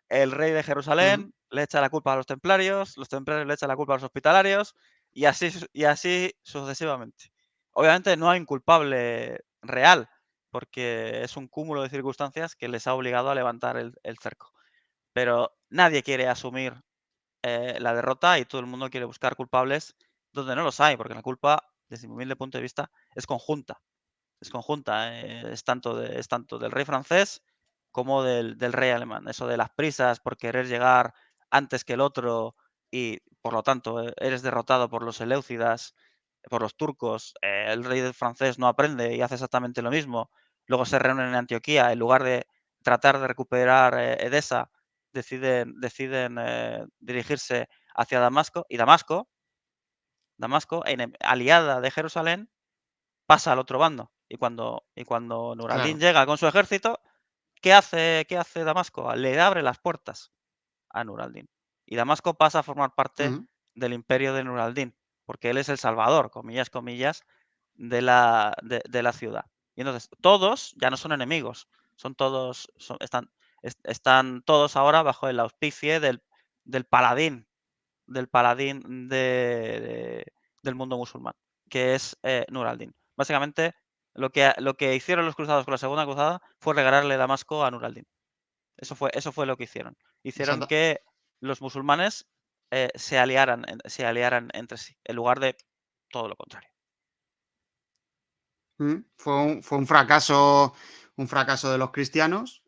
el rey de ujú, Jerusalén le echa la culpa a los templarios le echan la culpa a los hospitalarios y así sucesivamente. Obviamente no hay un culpable real, porque es un cúmulo de circunstancias que les ha obligado a levantar el cerco. Pero nadie quiere asumir la derrota y todo el mundo quiere buscar culpables donde no los hay, porque la culpa, desde mi humilde punto de vista, es conjunta. Es conjunta, es tanto del rey francés como del rey alemán. Eso de las prisas por querer llegar antes que el otro y, por lo tanto, eres derrotado por los seleucidas, por los turcos. El rey del francés no aprende y hace exactamente lo mismo. Luego se reúnen en Antioquía, en lugar de tratar de recuperar Edesa, deciden dirigirse hacia Damasco y Damasco, aliada de Jerusalén, pasa al otro bando. Y cuando Nur al-Din claro. llega con su ejército, ¿qué hace Damasco? Le abre las puertas a Nur al-Din. Y Damasco pasa a formar parte Ujú, del imperio de Nur al-Din, porque él es el salvador, comillas, comillas, de la ciudad. Y entonces todos ya no son enemigos, son todos, están todos ahora bajo el auspicio del paladín, del mundo musulmán, que es Nur al-Din. Básicamente, lo que hicieron los cruzados con la segunda cruzada fue regalarle Damasco a Nur al-Din. Eso fue lo que hicieron. Hicieron exacta- que los musulmanes se aliaran entre sí, en lugar de todo lo contrario. Fue un fracaso de los cristianos.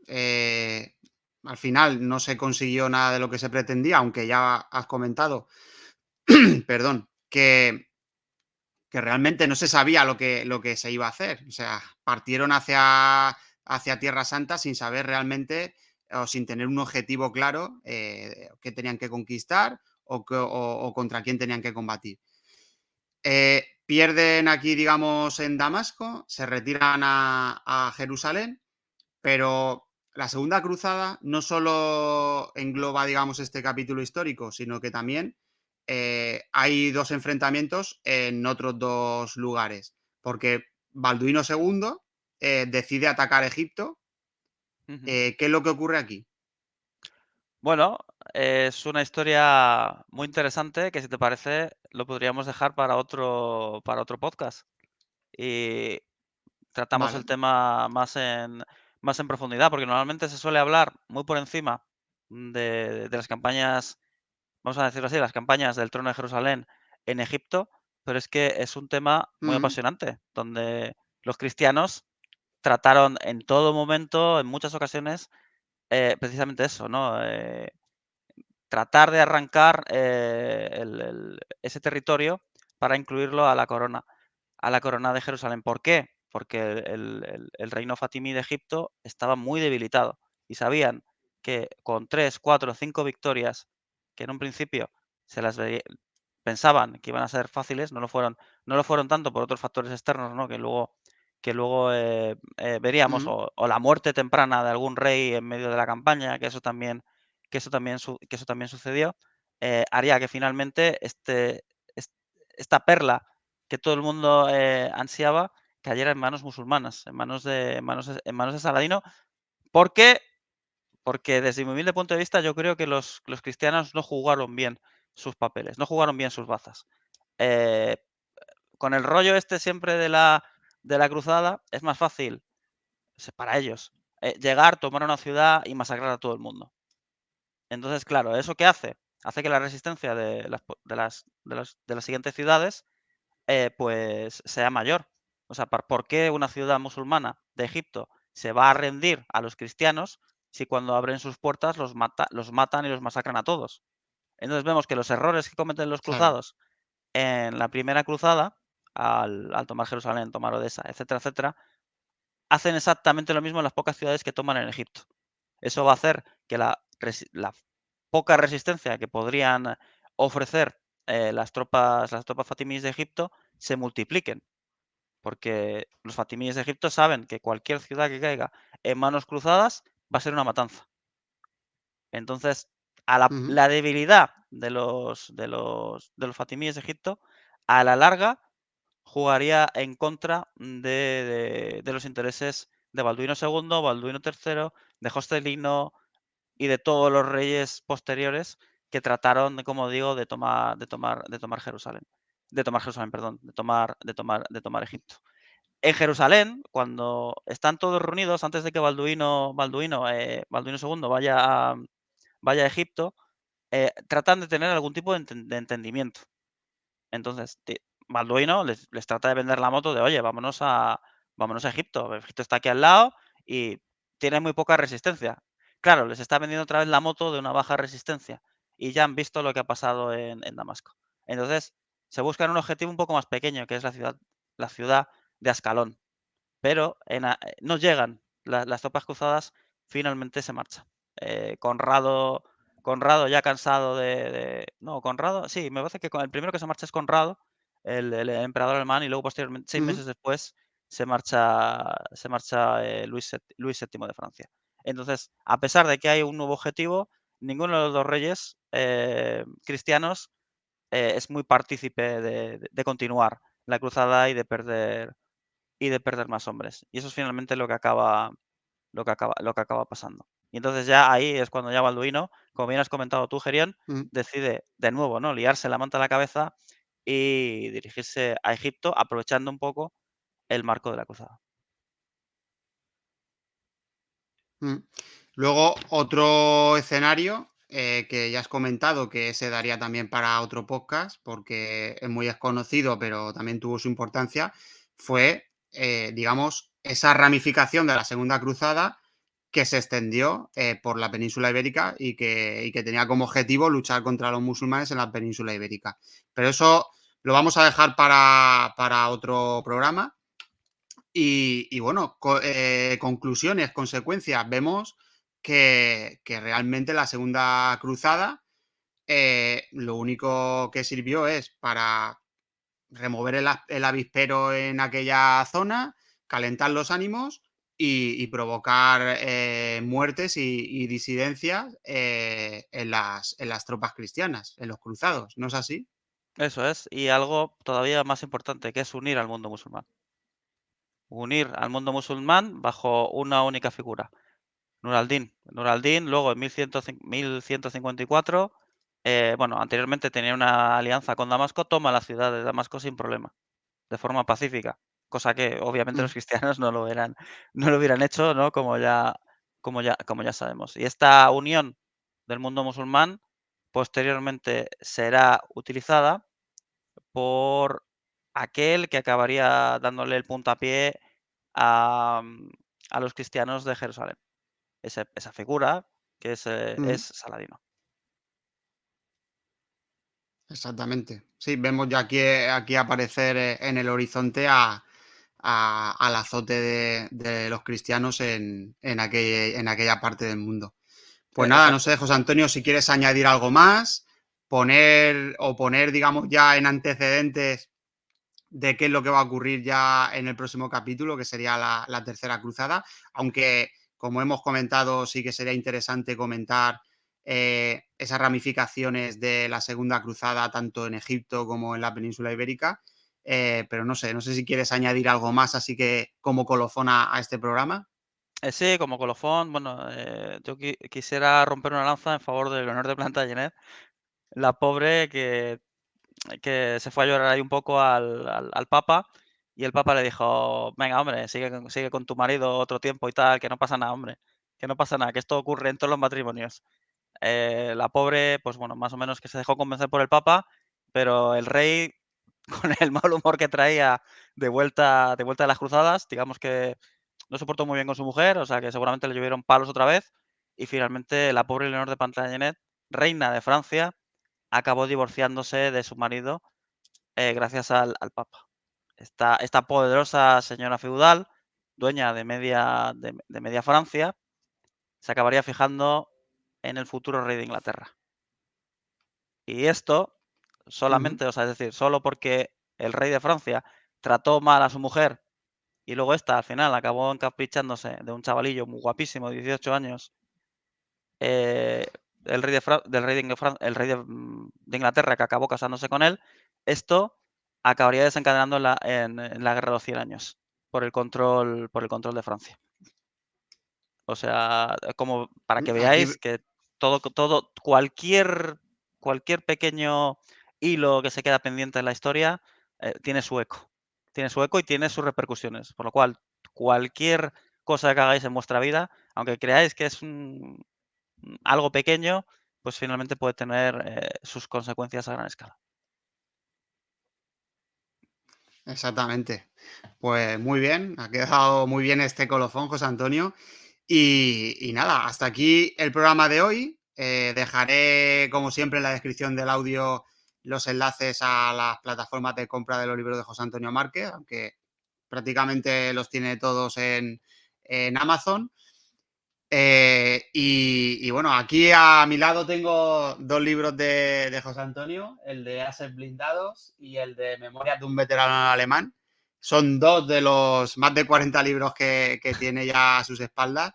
Al final no se consiguió nada de lo que se pretendía, aunque ya has comentado, perdón, que realmente no se sabía lo que se iba a hacer. O sea, partieron hacia Tierra Santa sin saber realmente o sin tener un objetivo claro que tenían que conquistar o contra quién tenían que combatir. Pierden aquí, digamos, en Damasco, se retiran a Jerusalén, pero la Segunda Cruzada no solo engloba, digamos, este capítulo histórico, sino que también hay dos enfrentamientos en otros dos lugares, porque Balduino II decide atacar Egipto. Ujú. ¿Qué es lo que ocurre aquí? Bueno, es una historia muy interesante que, si te parece, lo podríamos dejar para otro podcast. Y tratamos el Vale. tema más en profundidad, porque normalmente se suele hablar muy por encima de las campañas, vamos a decirlo así, las campañas del Trono de Jerusalén en Egipto, pero es que es un tema muy Ujú, apasionante, donde los cristianos trataron en todo momento, en muchas ocasiones, precisamente eso, ¿no? Tratar de arrancar ese territorio para incluirlo a la corona de Jerusalén. ¿Por qué? Porque el reino fatimí de Egipto estaba muy debilitado y sabían que con 3, 4, 5 victorias, que en un principio se las pensaban que iban a ser fáciles, no lo fueron tanto por otros factores externos, ¿no? Que luego veríamos, Ujú, o la muerte temprana de algún rey en medio de la campaña, que eso también sucedió, haría que finalmente esta perla que todo el mundo ansiaba cayera en manos musulmanas, en manos de Saladino. ¿Por qué? Porque desde mi humilde punto de vista yo creo que los cristianos no jugaron bien sus papeles, no jugaron bien sus bazas. Eh, con el rollo este siempre de la cruzada, es más fácil, para ellos, llegar, tomar una ciudad y masacrar a todo el mundo. Entonces, claro, ¿eso qué hace? Hace que la resistencia de las siguientes ciudades, pues, sea mayor. O sea, ¿por qué una ciudad musulmana de Egipto se va a rendir a los cristianos si cuando abren sus puertas los matan y los masacran a todos? Entonces vemos que los errores que cometen los claro, cruzados en la primera cruzada, al tomar Jerusalén, tomar Odesa, etcétera, etcétera, hacen exactamente lo mismo en las pocas ciudades que toman en Egipto. Eso va a hacer que la poca resistencia que podrían ofrecer las tropas fatimíes de Egipto se multipliquen, porque los fatimíes de Egipto saben que cualquier ciudad que caiga en manos cruzadas va a ser una matanza. Entonces, ujú, la debilidad de los fatimíes de Egipto, a la larga, jugaría en contra de los intereses de Balduino II, Balduino III, de Joscelino y de todos los reyes posteriores que trataron, como digo, de tomar Jerusalén. De tomar Jerusalén, perdón, de tomar Egipto. En Jerusalén, cuando están todos reunidos, antes de que Balduino II vaya a Egipto, tratan de tener algún tipo de entendimiento. Entonces, Balduino les trata de vender la moto de: "Oye, vámonos a Egipto. Egipto está aquí al lado y tiene muy poca resistencia". Claro, les está vendiendo otra vez la moto de una baja resistencia, y ya han visto lo que ha pasado en Damasco. Entonces, se buscan un objetivo un poco más pequeño, que es la ciudad de Ascalón, pero no llegan. Las tropas cruzadas finalmente se marchan. Conrado ya cansado no, Conrado, sí, me parece que el primero que se marcha es Conrado, el emperador alemán, y luego posteriormente, 6 ujú, meses después, se marcha Luis VII de Francia. Entonces, a pesar de que hay un nuevo objetivo, ninguno de los 2 reyes, cristianos, es muy partícipe de continuar la cruzada y de perder más hombres. Y eso es finalmente lo que acaba pasando. Y entonces ya ahí es cuando ya Balduino, como bien has comentado tú, Gerión, ujú, decide de nuevo, ¿no? Liarse la manta a la cabeza y dirigirse a Egipto, aprovechando un poco el marco de la cruzada. mm. Luego, otro escenario que ya has comentado que se daría también para otro podcast, porque es muy desconocido, pero también tuvo su importancia, fue, digamos, esa ramificación de la Segunda Cruzada que se extendió por la península ibérica y que tenía como objetivo luchar contra los musulmanes en la península ibérica. Pero eso lo vamos a dejar para otro programa. Y bueno, conclusiones, consecuencias, vemos que realmente la Segunda Cruzada lo único que sirvió es para remover el avispero en aquella zona, calentar los ánimos y provocar muertes y disidencias en las tropas cristianas, en los cruzados, ¿no es así? Eso es, y algo todavía más importante, que es unir al mundo musulmán. Unir al mundo musulmán bajo una única figura. Nur al-Din. Nur al-Din, luego en 1154, bueno, anteriormente tenía una alianza con Damasco, toma la ciudad de Damasco sin problema, de forma pacífica, cosa que obviamente Mm, los cristianos no lo hubieran hecho, ¿no? Como ya sabemos. Y esta unión del mundo musulmán posteriormente será utilizada por aquel que acabaría dándole el puntapié a los cristianos de Jerusalén. esa figura que es Ujú. Saladino. Exactamente. Sí, vemos ya aquí aparecer en el horizonte al azote de los cristianos en aquella parte del mundo. Pues nada, no Exacto. sé, José Antonio, si quieres añadir algo más, poner, digamos, ya en antecedentes de qué es lo que va a ocurrir ya en el próximo capítulo, que sería la tercera cruzada, aunque, como hemos comentado, sí que sería interesante comentar esas ramificaciones de la segunda cruzada, tanto en Egipto como en la península ibérica. Pero no sé si quieres añadir algo más, así que como colofón a este programa. Sí, como colofón, bueno, yo quisiera romper una lanza en favor de Leonor de Plantagenet, la pobre que se fue a llorar ahí un poco al Papa, y el Papa le dijo: "Venga, hombre, sigue con tu marido otro tiempo y tal, que no pasa nada, hombre, que no pasa nada, que esto ocurre en todos los matrimonios". La pobre, pues bueno, más o menos que se dejó convencer por el Papa, pero el rey, con el mal humor que traía de vuelta de las cruzadas, digamos que no se portó muy bien con su mujer, o sea que seguramente le llovieron palos otra vez, y finalmente la pobre Leonor de Plantagenet, reina de Francia, acabó divorciándose de su marido, gracias al Papa. Esta poderosa señora feudal, dueña de media Francia, se acabaría fijando en el futuro rey de Inglaterra. Y esto Ujú. solamente, o sea, es decir, solo porque el rey de Francia trató mal a su mujer y luego esta al final acabó encaprichándose de un chavalillo muy guapísimo de 18 años, eh, el rey de Fra del rey de Ingefran el rey de Inglaterra, que acabó casándose con él, esto acabaría desencadenando en la guerra de los 100 años por el control de Francia. O sea, como para que Aquí, veáis que todo cualquier pequeño hilo que se queda pendiente en la historia, tiene su eco. Tiene su eco y tiene sus repercusiones, por lo cual, cualquier cosa que hagáis en vuestra vida, aunque creáis que es algo pequeño, pues finalmente puede tener, sus consecuencias a gran escala. exactamente. Pues muy bien, ha quedado muy bien este colofón, José Antonio. Y nada, hasta aquí el programa de hoy. Dejaré, como siempre, en la descripción del audio los enlaces a las plataformas de compra de los libros de José Antonio Márquez, aunque prácticamente los tiene todos en Amazon. Y bueno, aquí a mi lado tengo dos libros de José Antonio, el de Ases Blindados y el de Memorias de un veterano alemán. Son dos de los más de 40 libros que tiene ya a sus espaldas.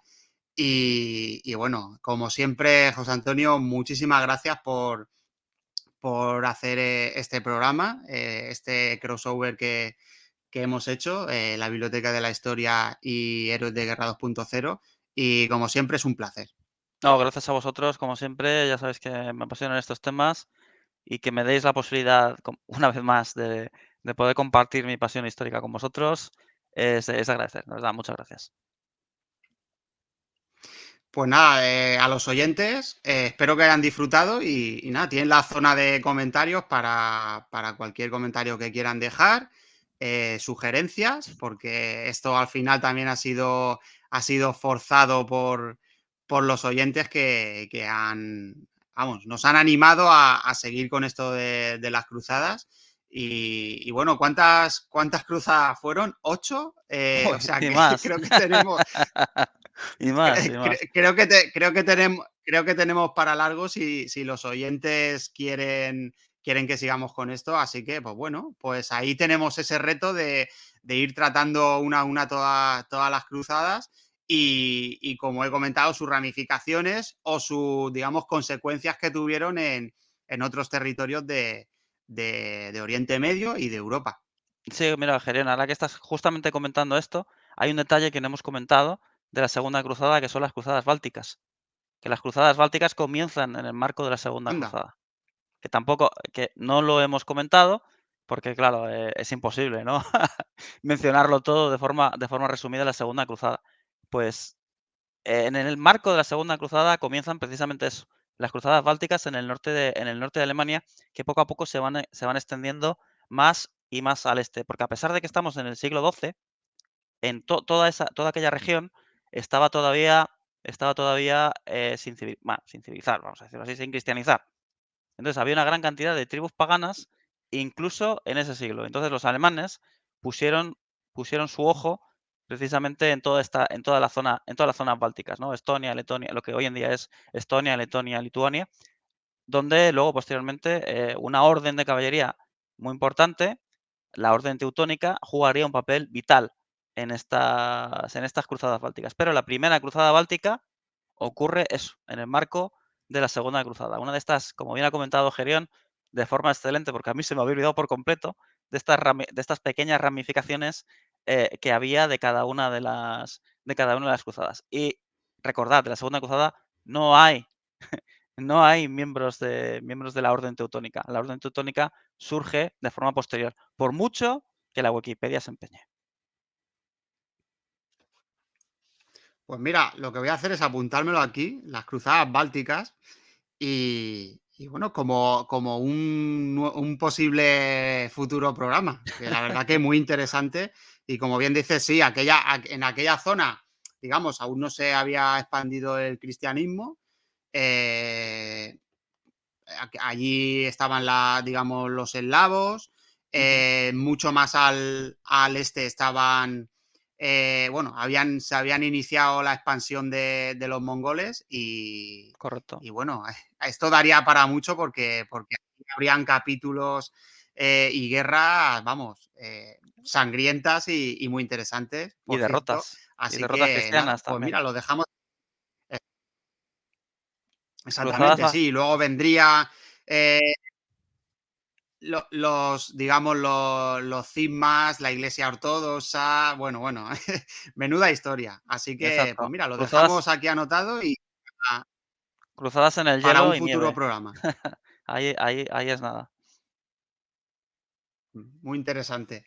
Y bueno, como siempre, José Antonio, muchísimas gracias por hacer este programa, este crossover que hemos hecho, la Biblioteca de la Historia y Héroes de Guerra 2.0. Y como siempre, es un placer. No, gracias a vosotros, como siempre, ya sabéis que me apasionan estos temas y que me deis la posibilidad, una vez más, de poder compartir mi pasión histórica con vosotros, es agradecer, de verdad, muchas gracias. Pues nada, a los oyentes, espero que hayan disfrutado y nada, tienen la zona de comentarios para cualquier comentario que quieran dejar, sugerencias, porque esto al final también ha sido forzado por los oyentes que vamos, nos han animado a seguir con esto de las cruzadas. Y bueno, ¿cuántas cruzadas fueron? ¿8? O sea Y que más. creo que tenemos, Y más, y más. creo que tenemos para largo si los oyentes quieren que sigamos con esto. Así que, pues bueno, pues ahí tenemos ese reto de ir tratando una a una todas las cruzadas y, como he comentado, sus ramificaciones o sus, digamos, consecuencias que tuvieron en otros territorios de Oriente Medio y de Europa. Sí, mira, Gerión, ahora que estás justamente comentando esto, hay un detalle que no hemos comentado de la Segunda Cruzada, que son las cruzadas bálticas. Que las cruzadas bálticas comienzan en el marco de la Segunda Anda. Cruzada. Que no lo hemos comentado, porque claro, es imposible, ¿no? Mencionarlo todo de forma resumida en la Segunda Cruzada. Pues, en el marco de la Segunda Cruzada comienzan precisamente eso, las cruzadas bálticas en el norte de Alemania, que poco a poco se van extendiendo más y más al este, porque a pesar de que estamos en el siglo XII, en toda aquella región estaba todavía, estaba todavía sin civilizar, vamos a decirlo así, sin cristianizar. Entonces había una gran cantidad de tribus paganas, incluso en ese siglo. Entonces los alemanes pusieron, pusieron su ojo precisamente en todas las zonas bálticas, ¿no? Estonia, Letonia, lo que hoy en día es Estonia, Letonia, Lituania, donde luego posteriormente una orden de caballería muy importante, la orden teutónica, jugaría un papel vital en estas cruzadas bálticas. Pero la primera cruzada báltica ocurre eso, en el marco de la Segunda Cruzada. Una de estas, como bien ha comentado Gerión, de forma excelente, porque a mí se me había olvidado por completo, de estas pequeñas ramificaciones que había de cada una de las cruzadas. Y recordad, de la Segunda Cruzada no hay, no hay miembros de la Orden Teutónica. La Orden Teutónica surge de forma posterior, por mucho que la Wikipedia se empeñe. Pues mira, lo que voy a hacer es apuntármelo aquí, las cruzadas bálticas, y bueno, como un posible futuro programa, que la verdad que es muy interesante. Y como bien dices, sí, en aquella zona, digamos, aún no se había expandido el cristianismo. eh, Allí estaban digamos, los eslavos, Ujú, mucho más al este estaban, bueno, se habían iniciado la expansión de los mongoles correcto. y bueno, esto daría para mucho porque habrían capítulos y guerras, vamos, sangrientas y muy interesantes, por cierto. Y Así derrotas que nada, cristianas pues también. mira, lo dejamos. eh, Cruzadas Exactamente, ba sí. Luego vendría eh, digamos, los cismas, la Iglesia Ortodoxa, bueno, menuda historia. Así que, pues exacto. mira, lo Cruzadas dejamos aquí anotado y para cruzadas en el para hielo un y futuro nieve. programa. Ahí es nada. Muy interesante.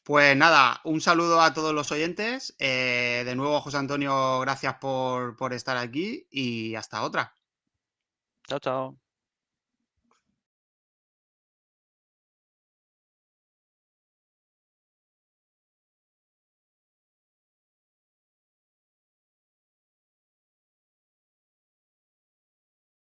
Pues nada, un saludo a todos los oyentes. De nuevo, José Antonio, gracias por estar aquí y hasta otra. Chao, chao.